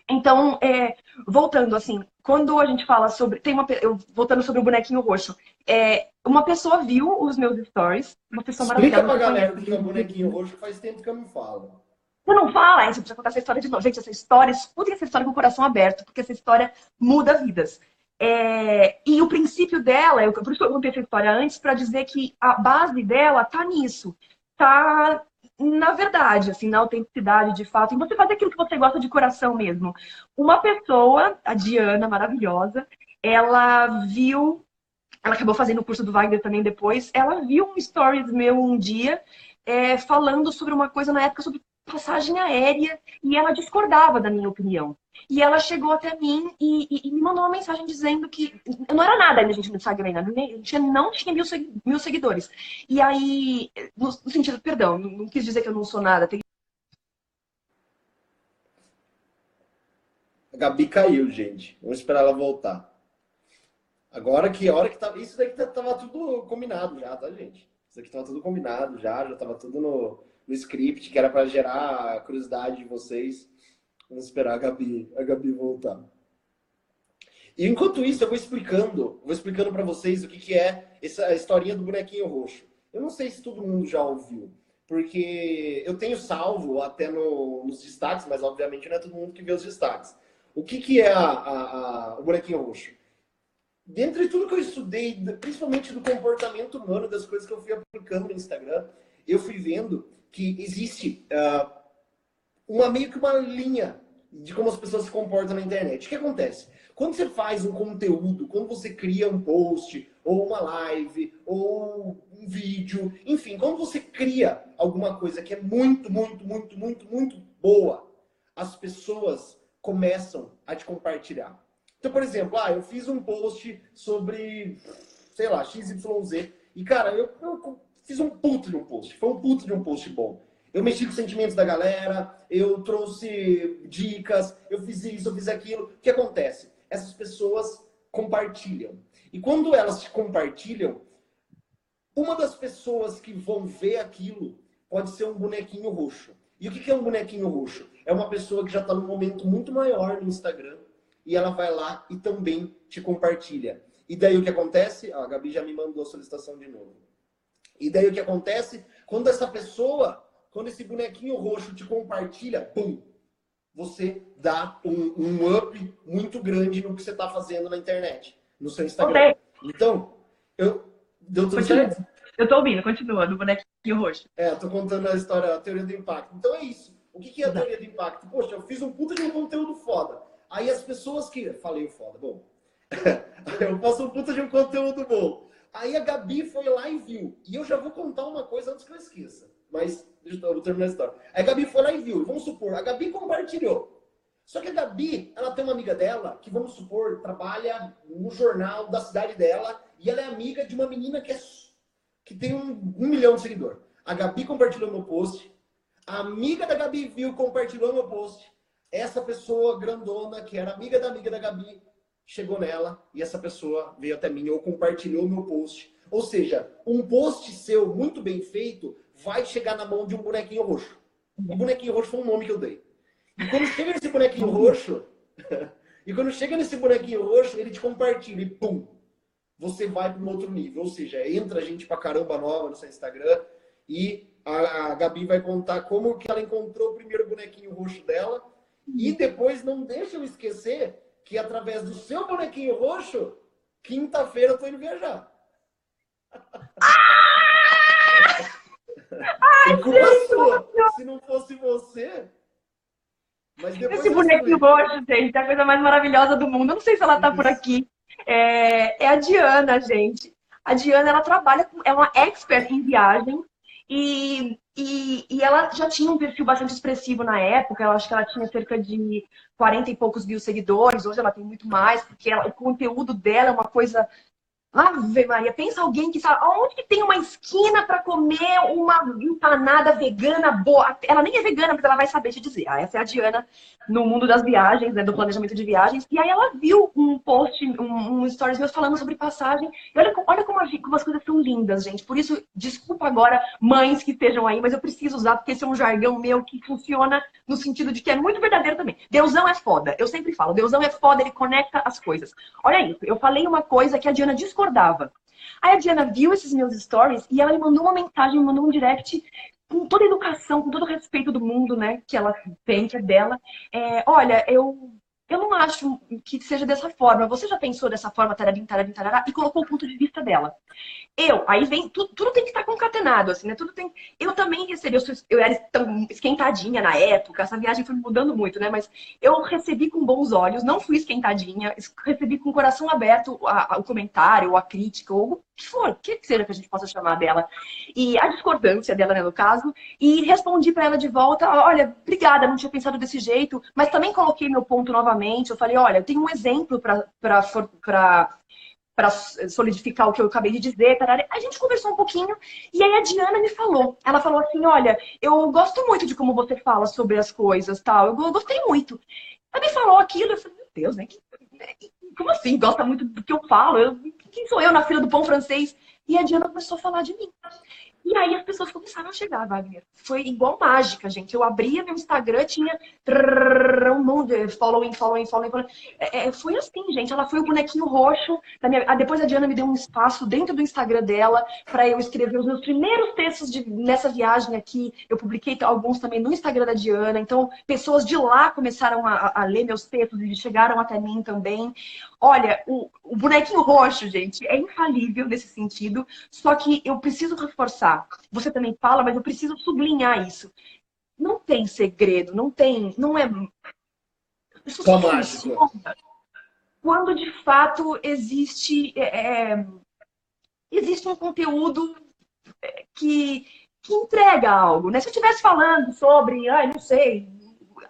Então, voltando assim, quando a gente fala sobre. Voltando sobre o bonequinho roxo. Uma pessoa viu os meus stories, uma pessoa Explica maravilhosa. pra galera o que é o bonequinho roxo, faz tempo que eu não falo. Você não fala, aí você precisa contar essa história de novo. Gente, essa história, escutem essa história com o coração aberto, porque essa história muda vidas. E o princípio dela, por isso que eu contei essa história antes, para dizer que a base dela tá nisso. Tá na verdade, assim, na autenticidade de fato, em você fazer aquilo que você gosta de coração mesmo. Uma pessoa, a Diana, maravilhosa, ela acabou fazendo o curso do Wagner também depois, ela viu um stories meu um dia falando sobre uma coisa na época sobre passagem aérea e ela discordava da minha opinião. E ela chegou até mim e me mandou uma mensagem dizendo que eu não era nada ainda, gente, no Instagram ainda, não tinha mil seguidores. E aí, no sentido, perdão, não quis dizer que eu não sou nada. A Gabi caiu, gente. Vamos esperar ela voltar. Agora que a hora que tava. Isso daqui tava tudo combinado já, tá, gente? Isso aqui tava tudo combinado já tava tudo no script, que era para gerar a curiosidade de vocês. Vamos esperar a Gabi voltar. E enquanto isso, eu vou explicando para vocês o que é essa historinha do bonequinho roxo. Eu não sei se todo mundo já ouviu, porque eu tenho salvo até nos destaques, mas obviamente não é todo mundo que vê os destaques. O que é o bonequinho roxo? Dentre tudo que eu estudei, principalmente do comportamento humano, das coisas que eu fui aplicando no Instagram, eu fui vendo que existe meio que uma linha de como as pessoas se comportam na internet. O que acontece? Quando você faz um conteúdo, quando você cria um post, ou uma live, ou um vídeo, enfim, quando você cria alguma coisa que é muito, muito, muito, muito, muito boa, as pessoas começam a te compartilhar. Então, por exemplo, eu fiz um post sobre, sei lá, XYZ, e cara, eu fiz um puto de um post, foi um puto de um post bom. Eu mexi com os sentimentos da galera, eu trouxe dicas, eu fiz isso, eu fiz aquilo. O que acontece? Essas pessoas compartilham. E quando elas te compartilham, uma das pessoas que vão ver aquilo pode ser um bonequinho roxo. E o que é um bonequinho roxo? É uma pessoa que já está num momento muito maior no Instagram e ela vai lá e também te compartilha. E daí o que acontece? A Gabi já me mandou a solicitação de novo. E daí o que acontece? Quando esse bonequinho roxo te compartilha, pum, você dá um up muito grande no que você está fazendo na internet, no seu Instagram. Então, deu tudo certo? Eu tô ouvindo, continua, do bonequinho roxo. Tô contando a história, a teoria do impacto. Então é isso. O que é a teoria do impacto? Poxa, eu fiz um puta de um conteúdo foda. Aí as pessoas que... Falei o foda, bom. Eu faço um puta de um conteúdo bom. Aí a Gabi foi lá e viu. E eu já vou contar uma coisa antes que eu esqueça. Mas eu vou terminar a história. Aí a Gabi foi lá e viu. Vamos supor, a Gabi compartilhou. Só que a Gabi, ela tem uma amiga dela que, vamos supor, trabalha no jornal da cidade dela e ela é amiga de uma menina que tem 1 milhão de seguidores. A Gabi compartilhou meu post. A amiga da Gabi viu, compartilhou meu post. Essa pessoa grandona, que era amiga da Gabi, chegou nela e essa pessoa veio até mim ou compartilhou meu post. Ou seja, um post seu muito bem feito vai chegar na mão de um bonequinho roxo. E bonequinho roxo foi um nome que eu dei. E quando chega nesse bonequinho roxo, ele te compartilha e pum, você vai para um outro nível. Ou seja, entra gente pra caramba nova no seu Instagram e a Gabi vai contar como que ela encontrou o primeiro bonequinho roxo dela. E depois não deixa eu esquecer que através do seu bonequinho roxo, quinta-feira eu tô indo viajar. É culpa sua. Se não fosse você... Mas depois Esse bonequinho roxo, gente, é a coisa mais maravilhosa do mundo. Eu não sei se ela tá por aqui. É a Diana, gente. A Diana, ela trabalha, é uma expert em viagem. E ela já tinha um perfil bastante expressivo na época. Eu acho que ela tinha cerca de 40 e poucos mil seguidores. Hoje ela tem muito mais, porque o conteúdo dela é uma coisa... Ave Maria, pensa alguém que sabe onde que tem uma esquina para comer uma empanada vegana boa. Ela nem é vegana, mas ela vai saber te dizer. Essa é a Diana no mundo das viagens, né, do planejamento de viagens. E aí ela viu um post, um stories meus falando sobre passagem. E olha como as coisas são lindas, gente. Por isso, desculpa agora, mães que estejam aí, mas eu preciso usar, porque esse é um jargão meu que funciona no sentido de que é muito verdadeiro também. Deusão é foda. Eu sempre falo, Deusão é foda, ele conecta as coisas. Olha isso, eu falei uma coisa que a Diana discordava. Aí a Diana viu esses meus stories e ela me mandou uma mensagem, me mandou um direct com toda a educação, com todo o respeito do mundo, né, que ela tem, que é dela. Olha, eu não acho que seja dessa forma. Você já pensou dessa forma, tararim, tararim, tarará, e colocou o ponto de vista dela. Aí vem, tudo tem que estar concatenado, assim, né? Eu também recebi, eu era tão esquentadinha na época, essa viagem foi mudando muito, né? Mas eu recebi com bons olhos, não fui esquentadinha, recebi com o coração aberto o comentário, a crítica, ou o que for, o que seja que a gente possa chamar dela. E a discordância dela, né, no caso, e respondi para ela de volta, olha, obrigada, não tinha pensado desse jeito, mas também coloquei meu ponto novamente, eu falei, olha, eu tenho um exemplo para solidificar o que eu acabei de dizer. Tarará. A gente conversou um pouquinho e aí a Diana me falou. Ela falou assim, olha, eu gosto muito de como você fala sobre as coisas, tal. Eu gostei muito. Ela me falou aquilo, eu falei, meu Deus, né? Como assim? Gosta muito do que eu falo? Quem sou eu na fila do pão francês? E a Diana começou a falar de mim. E aí as pessoas começaram a chegar, Wagner. Foi igual mágica, gente. Eu abria meu Instagram, tinha um monte de following. Foi assim, gente. Ela foi o bonequinho roxo. Depois a Diana me deu um espaço dentro do Instagram dela para eu escrever os meus primeiros textos nessa viagem aqui. Eu publiquei alguns também no Instagram da Diana. Então, pessoas de lá começaram a ler meus textos e chegaram até mim também. Olha, o bonequinho roxo, gente, é infalível nesse sentido. Só que eu preciso reforçar. Você também fala, mas eu preciso sublinhar isso. Não tem segredo, não é... Isso só funciona quando de fato existe um conteúdo que entrega algo, né? Se eu estivesse falando sobre, não sei,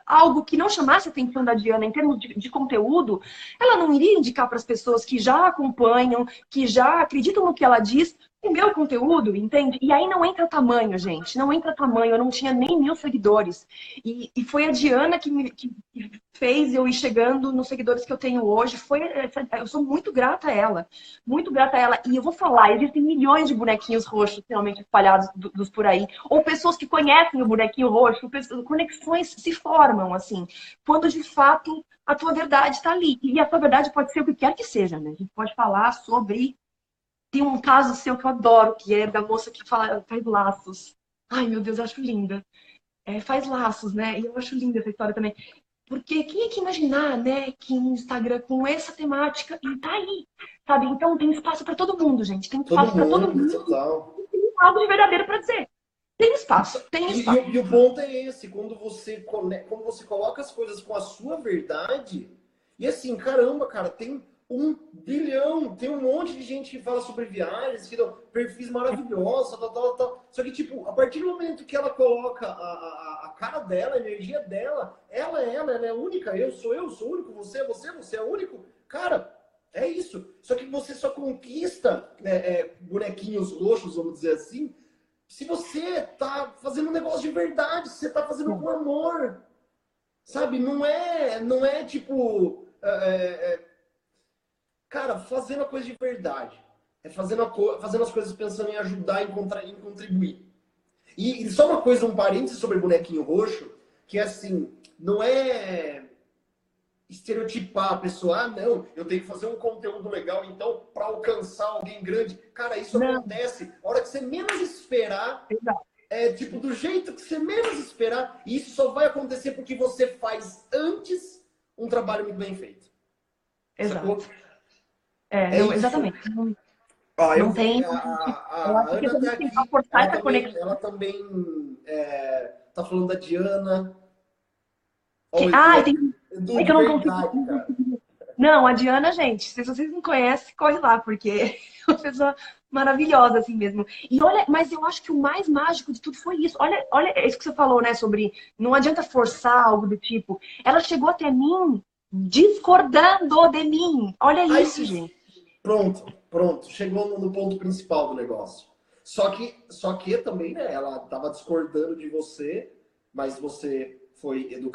algo que não chamasse a atenção da Diana em termos de conteúdo, ela não iria indicar para as pessoas que já acompanham, que já acreditam no que ela diz, o meu conteúdo, entende? E aí não entra tamanho, gente. Não entra tamanho. Eu não tinha nem 1.000 seguidores. E foi a Diana que fez eu ir chegando nos seguidores que eu tenho hoje. Eu sou muito grata a ela. Muito grata a ela. E eu vou falar, existem milhões de bonequinhos roxos realmente espalhados dos por aí. Ou pessoas que conhecem o bonequinho roxo. Conexões se formam, assim. Quando, de fato, a tua verdade está ali. E a tua verdade pode ser o que quer que seja, né? A gente pode falar sobre... Tem um caso seu que eu adoro, que é da moça que faz laços. Ai, meu Deus, eu acho linda. Faz laços, né? E eu acho linda essa história também. Porque quem é que imaginar, né, que um Instagram com essa temática e tá aí, sabe? Então tem espaço para todo mundo, gente. Tem espaço para todo mundo. Total. Tem algo de verdadeiro para dizer. Tem espaço, tem espaço. E o ponto é esse, quando você coloca as coisas com a sua verdade, e assim, caramba, cara, tem 1 bilhão, tem um monte de gente que fala sobre viagens, que dão perfis maravilhosos, tal, tal, tal. Só que, tipo, a partir do momento que ela coloca a cara dela, a energia dela, ela é única, eu sou único, você é único, cara, é isso. Só que você só conquista bonequinhos roxos, vamos dizer assim, se você tá fazendo um negócio de verdade, se você tá fazendo com amor, sabe? Não é tipo, cara, fazendo a coisa de verdade. É fazendo as coisas pensando em ajudar, em contribuir. E só uma coisa, um parênteses sobre bonequinho roxo, que é assim, não é estereotipar a pessoa, ah, não, eu tenho que fazer um conteúdo legal, então, para alcançar alguém grande. Cara, isso Não, acontece a hora que você menos esperar. exato, Tipo, do jeito que você menos esperar, e isso só vai acontecer porque você faz antes um trabalho muito bem feito. Sacou? exato. É, É não, isso. exatamente. Não, Ó, eu não vi, tem. Eu a acho que Ana se a tá gente tentar aqui, forçar essa conexão. ela também tá falando da Diana. Ó, Ah, tem. Edu, É de que eu não consigo. verdade, cara. Não, a Diana, gente, se vocês não conhecem, corre lá, porque é uma pessoa maravilhosa, assim mesmo. E olha, mas eu acho que o mais mágico de tudo foi isso. Olha, olha, é isso que você falou, né, sobre não adianta forçar algo do tipo. Ela chegou até mim discordando de mim. Olha Aí, isso, gente. pronto. Chegou no ponto principal do negócio. Só que também, né, ela tava discordando de você, mas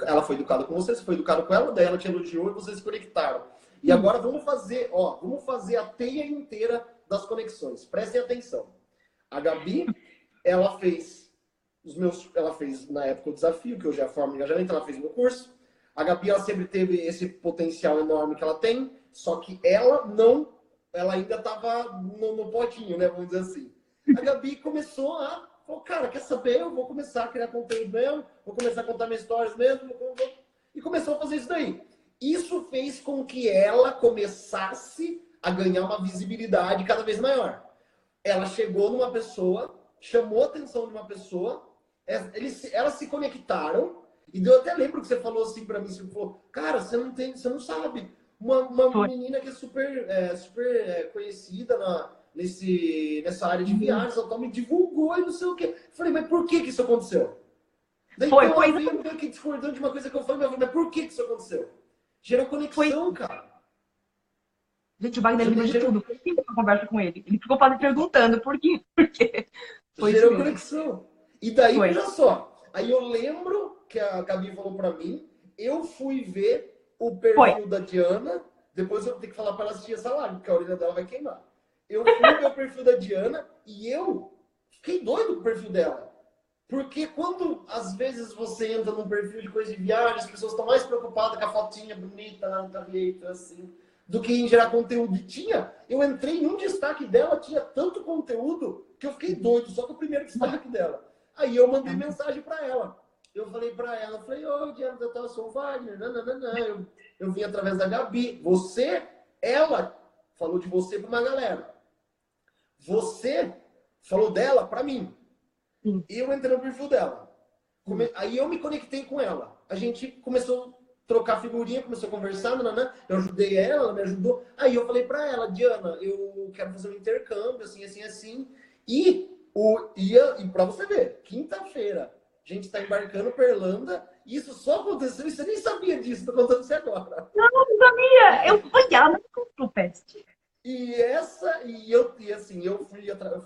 ela foi educada com você foi educado com ela, daí ela te elogiou e vocês se conectaram. E Sim. agora vamos fazer a teia inteira das conexões. Prestem atenção. A Gabi, ela fez ela fez na época o desafio, que hoje é a forma de engajamento, ela fez o meu curso. A Gabi, ela sempre teve esse potencial enorme que ela tem, só que ela ainda estava no potinho, né? Vamos dizer assim. A Gabi começou falou, cara, quer saber? Eu vou começar a criar conteúdo mesmo, vou começar a contar minhas histórias mesmo, e começou a fazer isso daí. Isso fez com que ela começasse a ganhar uma visibilidade cada vez maior. Ela chegou numa pessoa, chamou a atenção de uma pessoa, elas se conectaram, e eu até lembro que você falou assim pra mim, você falou, cara, você não sabe. Uma Foi. menina que é super conhecida nessa área de viagens, ela me divulgou e não sei o quê. Eu falei, mas por que isso aconteceu? Daí então Foi ela veio exatamente. meio que discordando de uma coisa que eu falei, mas por que isso aconteceu? Gera Foi. conexão, cara. Gente, o Wagner lembra de tudo. Foi assim uma conversa com ele. Ele ficou perguntando por quê? Porque foi isso Gerou mesmo. conexão. E daí, Foi. veja só. Aí eu lembro que a Gabi falou pra mim, eu fui ver o Foi. perfil da Diana, depois eu tenho que falar para ela assistir essa live, porque a orelha dela vai queimar. Eu fui ver o perfil da Diana e eu fiquei doido com o perfil dela. Porque quando, às vezes, você entra num perfil de coisa de viagem, as pessoas estão mais preocupadas com a fotinha bonita lá no tabuleiro, assim, do que em gerar conteúdo. E eu entrei em um destaque dela, tinha tanto conteúdo, que eu fiquei doido, só com o primeiro destaque dela. Aí eu mandei mensagem para ela. Eu falei para ela, eu falei, ô, Diana, eu sou o Wagner, não. Eu vim através da Gabi. Ela falou de você para uma galera. Você falou dela para mim. Sim. E eu entrei no perfil dela. Aí eu me conectei com ela. A gente começou a trocar figurinha, começou a conversar, eu ajudei ela me ajudou. Aí eu falei pra ela, Diana, eu quero fazer um intercâmbio, assim. E pra você ver, quinta-feira, a gente tá embarcando pra Irlanda, e isso só aconteceu, e você nem sabia disso, tô contando você agora. Não sabia! Olha, ela não contou, Peste. Eu fui através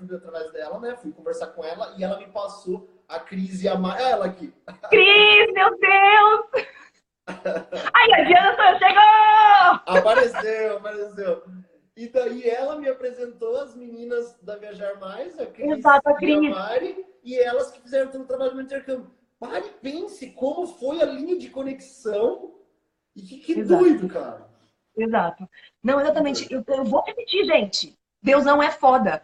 dela, né? Fui conversar com ela e ela me passou a crise amarela. Ela aqui. Cris, meu Deus! Ai, a Diana chegou! Apareceu. E daí ela me apresentou as meninas da Viajar Mais, a Cris Exato, a e a Cris. Mari, e elas que fizeram todo o trabalho no intercâmbio. Pare e pense como foi a linha de conexão. E que Exato, doido, cara. exato. Não, exatamente. Eu vou repetir, gente. Deus não é foda.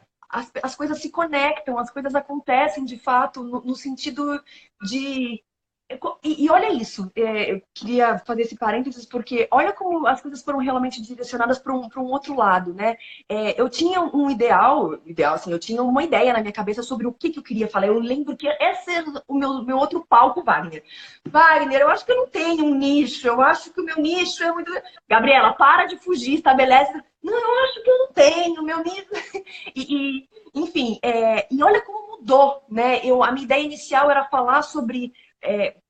As coisas se conectam, as coisas acontecem de fato, no sentido de E olha isso, eu queria fazer esse parênteses porque olha como as coisas foram realmente direcionadas para um outro lado, né? Eu tinha um ideal assim, eu tinha uma ideia na minha cabeça sobre o que eu queria falar. Eu lembro que esse era o meu outro palco, Wagner. Wagner, eu acho que eu não tenho um nicho, eu acho que o meu nicho é muito. Gabriela, para de fugir, estabelece. Não, eu acho que eu não tenho, meu nicho. Enfim, e olha como mudou, né? A minha ideia inicial era falar sobre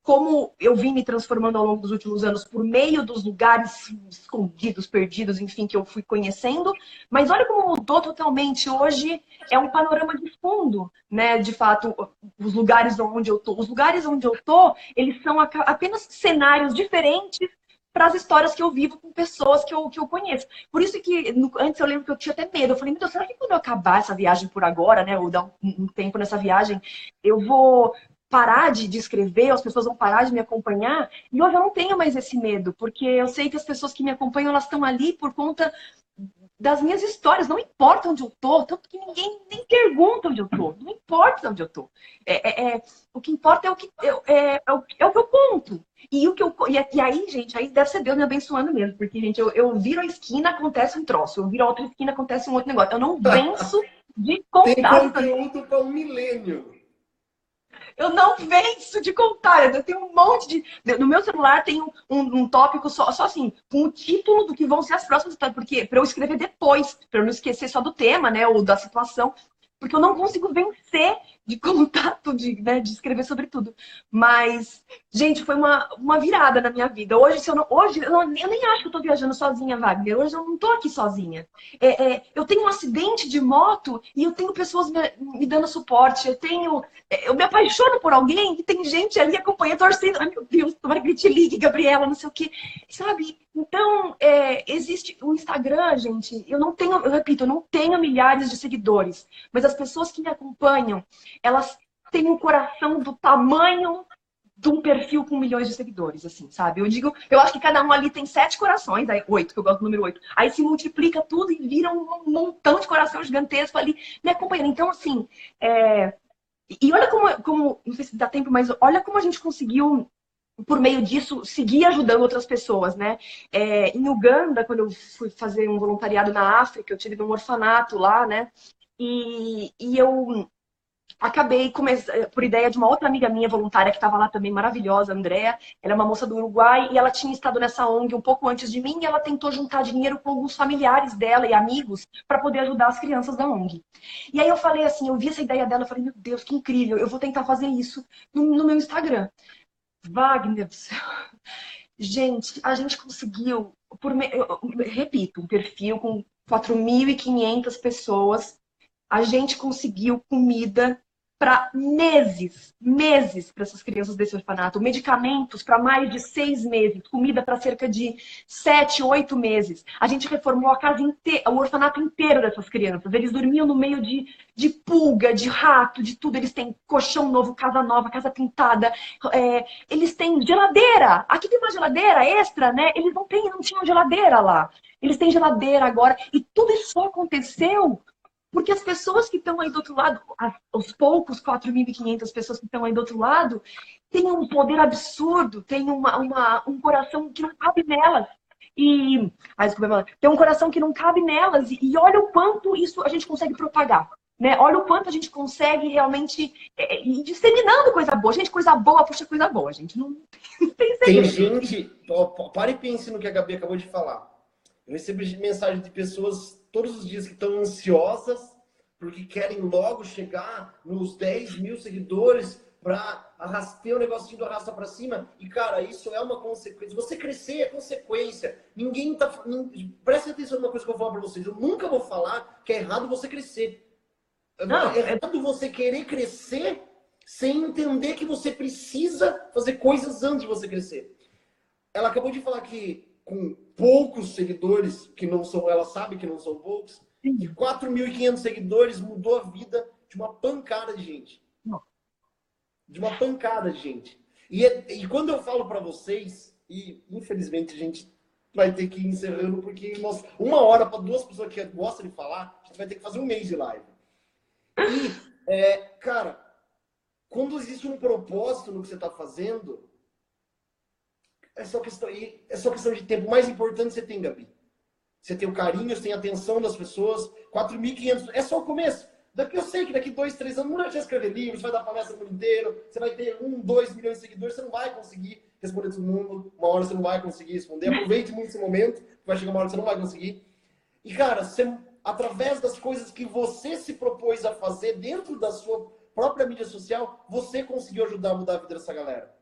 como eu vim me transformando ao longo dos últimos anos por meio dos lugares escondidos, perdidos, enfim, que eu fui conhecendo, mas olha como mudou totalmente. Hoje é um panorama de fundo, né? De fato, os lugares onde eu tô. Os lugares onde eu tô, eles são apenas cenários diferentes para as histórias que eu vivo com pessoas que eu conheço. Por isso que antes eu lembro que eu tinha até medo. Eu falei, meu Deus, será que quando eu acabar essa viagem por agora, né, ou dar um tempo nessa viagem, eu vou parar de escrever, as pessoas vão parar de me acompanhar? E hoje eu não tenho mais esse medo, porque eu sei que as pessoas que me acompanham, elas estão ali por conta das minhas histórias, não importa onde eu tô, tanto que ninguém nem pergunta onde eu tô, não importa onde eu tô. O que importa é o que eu conto. E aí, gente, aí deve ser Deus me abençoando mesmo, porque, gente, eu viro a esquina, acontece um troço, eu viro a outra esquina, acontece um outro negócio. Eu não venço de Tem contar essas. conteúdo para um milênio. Eu não venço de contar. Eu tenho um monte de. No meu celular tem um tópico só assim, com o título do que vão ser as próximas histórias, porque para eu escrever depois, para eu não esquecer só do tema, né, ou da situação, porque eu não consigo vencer de contar tudo, de escrever sobre tudo. Mas, gente, foi uma virada na minha vida. Hoje, se eu não, hoje eu nem acho que eu tô viajando sozinha, Wagner. Hoje eu não tô aqui sozinha. Eu tenho um acidente de moto e eu tenho pessoas me dando suporte. Eu me apaixono por alguém e tem gente ali acompanhando, torcendo. Ai, meu Deus, tomara que ele te ligue, Gabriela, não sei o quê. Sabe? Então, existe o Instagram, gente. Eu repito, eu não tenho milhares de seguidores, mas as pessoas que me acompanham, elas têm um coração do tamanho de um perfil com milhões de seguidores, assim, sabe? Eu acho que cada um ali tem 7 corações, aí 8, que eu gosto do número 8. Aí se multiplica tudo e vira um montão de coração gigantesco ali me acompanhando. Então, assim, e olha como, não sei se dá tempo, mas olha como a gente conseguiu, por meio disso, seguir ajudando outras pessoas, né? Em Uganda, quando eu fui fazer um voluntariado na África, eu tive num orfanato lá, né? E eu acabei, por ideia de uma outra amiga minha voluntária que estava lá também, maravilhosa, a Andrea. Ela é uma moça do Uruguai e ela tinha estado nessa ONG um pouco antes de mim e ela tentou juntar dinheiro com alguns familiares dela e amigos para poder ajudar as crianças da ONG. E aí eu falei assim, eu vi essa ideia dela, eu falei, meu Deus, que incrível, eu vou tentar fazer isso no meu Instagram. Wagner do céu. Gente, a gente conseguiu, eu repito, um perfil com 4.500 pessoas, a gente conseguiu comida para meses para essas crianças desse orfanato, medicamentos para mais de 6 meses, comida para cerca de 7, 8 meses. A gente reformou a casa inteira, o orfanato inteiro dessas crianças. Eles dormiam no meio de pulga, de rato, de tudo. Eles têm colchão novo, casa nova, casa pintada. Eles têm geladeira. Aqui tem uma geladeira extra, né? Eles não tinham geladeira lá. Eles têm geladeira agora. E tudo isso só aconteceu porque as pessoas que estão aí do outro lado, os poucos 4.500 pessoas que estão aí do outro lado, têm um poder absurdo, têm um coração que não cabe nelas. Desculpa, tem um coração que não cabe nelas. E olha o quanto isso a gente consegue propagar. Né? Olha o quanto a gente consegue realmente ir disseminando coisa boa. Gente, coisa boa, puxa, coisa boa, gente. Não tem Tem segredo. gente. Pare e pense no que a Gabi acabou de falar. Eu recebo mensagem de pessoas todos os dias que estão ansiosas porque querem logo chegar nos 10 mil seguidores para ter o negocinho do arrasta para cima. E, cara, isso é uma consequência. Você crescer é consequência. Ninguém tá. Preste atenção numa coisa que eu vou falar para vocês. Eu nunca vou falar que é errado você crescer. Não, É errado você querer crescer sem entender que você precisa fazer coisas antes de você crescer. Ela acabou de falar que com poucos seguidores, que não são, ela sabe que não são poucos, de 4.500 seguidores mudou a vida de uma pancada de gente. De uma pancada de gente. E quando eu falo para vocês, e infelizmente a gente vai ter que ir encerrando, porque nossa, 1 hora para 2 pessoas que gostam de falar, a gente vai ter que fazer 1 mês de live. E, cara, quando existe um propósito no que você está fazendo, é só questão de tempo. O mais importante você tem, Gabi. Você tem o carinho, você tem a atenção das pessoas. 4.500 é só o começo. Daqui eu sei que daqui 2, 3 anos não vai escrever livros, vai dar palestra no mundo inteiro, você vai ter 1, 2 milhões de seguidores, você não vai conseguir responder todo mundo. Uma hora você não vai conseguir responder. Aproveite muito esse momento, vai chegar uma hora que você não vai conseguir. E, cara, você, através das coisas que você se propôs a fazer dentro da sua própria mídia social, você conseguiu ajudar a mudar a vida dessa galera.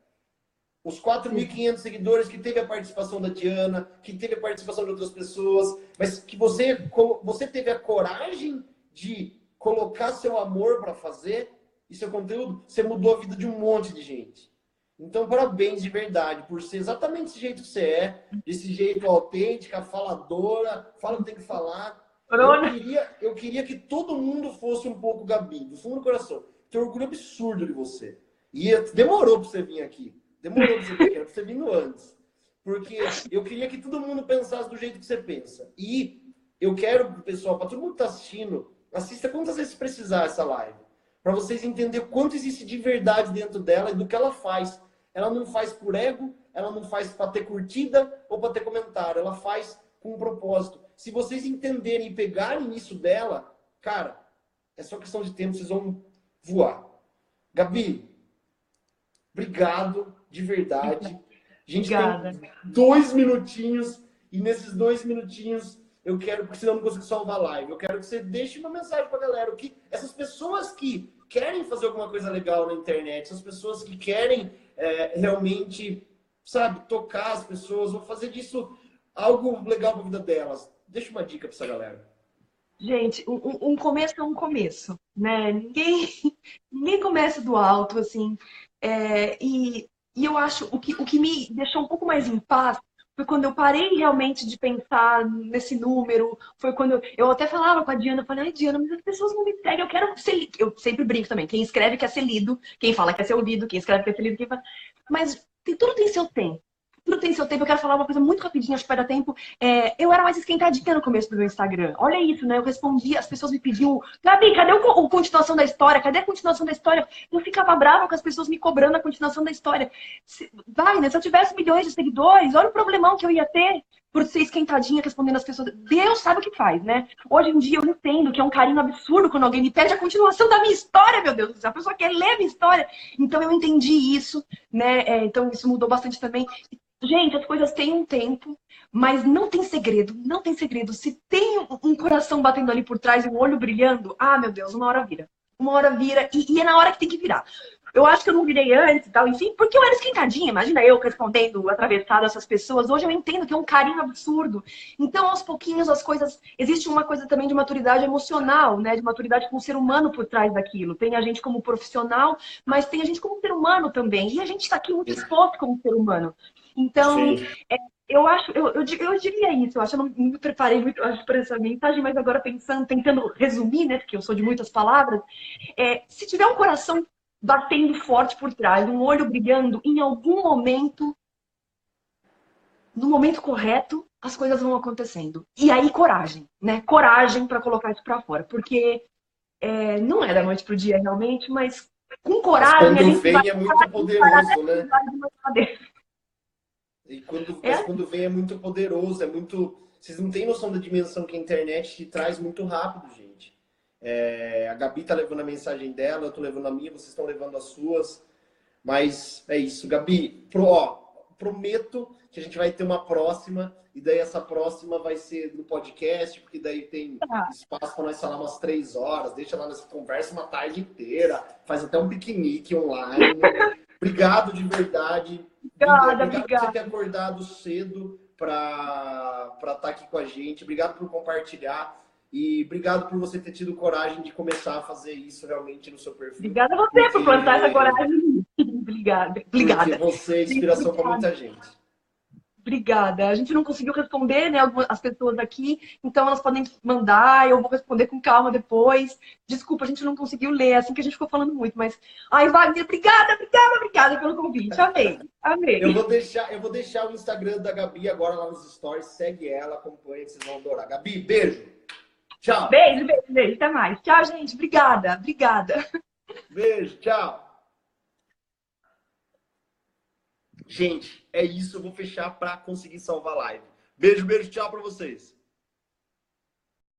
Os 4.500 seguidores que teve a participação da Diana, que teve a participação de outras pessoas, mas que você teve a coragem de colocar seu amor para fazer e seu conteúdo, você mudou a vida de um monte de gente. Então, parabéns de verdade por ser exatamente desse jeito que você é, desse jeito autêntica, faladora, fala o que tem que falar. Eu queria que todo mundo fosse um pouco Gabi, do fundo do coração. Tenho orgulho absurdo de você. E demorou para você vir aqui. Demorou pra você vir, era pra você vindo antes. Porque eu queria que todo mundo pensasse do jeito que você pensa. E eu quero, pessoal, para todo mundo que tá assistindo, assista quantas vezes precisar essa live. Para vocês entenderem quanto existe de verdade dentro dela e do que ela faz. Ela não faz por ego, ela não faz para ter curtida ou para ter comentário. Ela faz com um propósito. Se vocês entenderem e pegarem isso dela, cara, é só questão de tempo, vocês vão voar. Gabi, obrigado, de verdade. A gente Obrigada. tem 2 minutinhos e nesses 2 minutinhos eu quero, porque senão eu não consigo salvar a live, eu quero que você deixe uma mensagem pra galera. Que essas pessoas que querem fazer alguma coisa legal na internet, essas pessoas que querem realmente, sabe, tocar as pessoas, ou fazer disso algo legal pra vida delas. Deixa uma dica pra essa galera. Gente, um começo é um começo, né? Ninguém começa do alto, assim. E eu acho, o que me deixou um pouco mais em paz foi quando eu parei realmente de pensar nesse número. Foi quando eu até falava com a Diana, eu falei, ai, Diana, mas as pessoas não me seguem, eu quero ser lido. Eu sempre brinco também, quem escreve quer ser lido, quem fala quer ser ouvido, quem escreve quer ser lido, quem fala... Mas tudo tem seu tempo. Tudo tem seu tempo. Eu quero falar uma coisa muito rapidinho, acho que vai dar tempo. Eu era mais esquentadinha no começo do meu Instagram. Olha isso, né? Eu respondia, as pessoas me pediam, Gabi, cadê o continuação da história? Cadê a continuação da história? Eu ficava brava com as pessoas me cobrando a continuação da história. Vai, né? Se eu tivesse milhões de seguidores, olha o problemão que eu ia ter por ser esquentadinha respondendo as pessoas. Deus sabe o que faz, né? Hoje em dia eu entendo que é um carinho absurdo quando alguém me pede a continuação da minha história, meu Deus do céu. A pessoa quer ler a minha história. Então eu entendi isso, né? Então isso mudou bastante também. Gente, as coisas têm um tempo, mas não tem segredo, não tem segredo. Se tem um coração batendo ali por trás e um olho brilhando, ah, meu Deus, uma hora vira. Uma hora vira e é na hora que tem que virar. Eu acho que eu não virei antes e tal, enfim, porque eu era esquentadinha. Imagina eu respondendo atravessado essas pessoas. Hoje eu entendo que é um carinho absurdo. Então, aos pouquinhos, as coisas... Existe uma coisa também de maturidade emocional, né? De maturidade com o ser humano por trás daquilo. Tem a gente como profissional, mas tem a gente como ser humano também. E a gente está aqui muito exposto como ser humano. Então, Sim. eu acho, eu diria isso, eu acho, eu não me preparei muito para essa mensagem, mas agora pensando, tentando resumir, né, porque eu sou de muitas palavras, se tiver um coração batendo forte por trás, um olho brilhando, em algum momento, no momento correto, as coisas vão acontecendo. E aí, coragem, né? Coragem para colocar isso para fora, porque não é da noite pro dia realmente, mas com Mas coragem a quando gente vai vem é muito poderoso, né? parar. Mas quando vem é muito poderoso, é muito. Vocês não têm noção da dimensão que a internet te traz muito rápido, gente. A Gabi tá levando a mensagem dela, eu tô levando a minha, vocês estão levando as suas. Mas é isso, Gabi. Prometo que a gente vai ter uma próxima, e daí essa próxima vai ser no podcast, porque daí tem espaço para nós falar umas 3 horas, deixa lá nessa conversa uma tarde inteira, faz até um piquenique online. Obrigado de verdade. Obrigado por você ter acordado cedo para estar aqui com a gente. Obrigado por compartilhar. E obrigado por você ter tido coragem de começar a fazer isso realmente no seu perfil. Obrigada a você por plantar essa coragem. Obrigada. Porque você é inspiração para muita gente. Obrigada. A gente não conseguiu responder, né, as pessoas aqui, então elas podem mandar, eu vou responder com calma depois. Desculpa, a gente não conseguiu ler, assim que a gente ficou falando muito, mas... Ai, Wagner, obrigada pelo convite. Amei. Eu vou deixar o Instagram da Gabi agora lá nos stories. Segue ela, acompanha, que vocês vão adorar. Gabi, beijo. Tchau. Beijo. Até mais. Tchau, gente. Obrigada. Beijo, tchau. Gente, é isso. Eu vou fechar para conseguir salvar a live. Beijo, beijo. Tchau para vocês.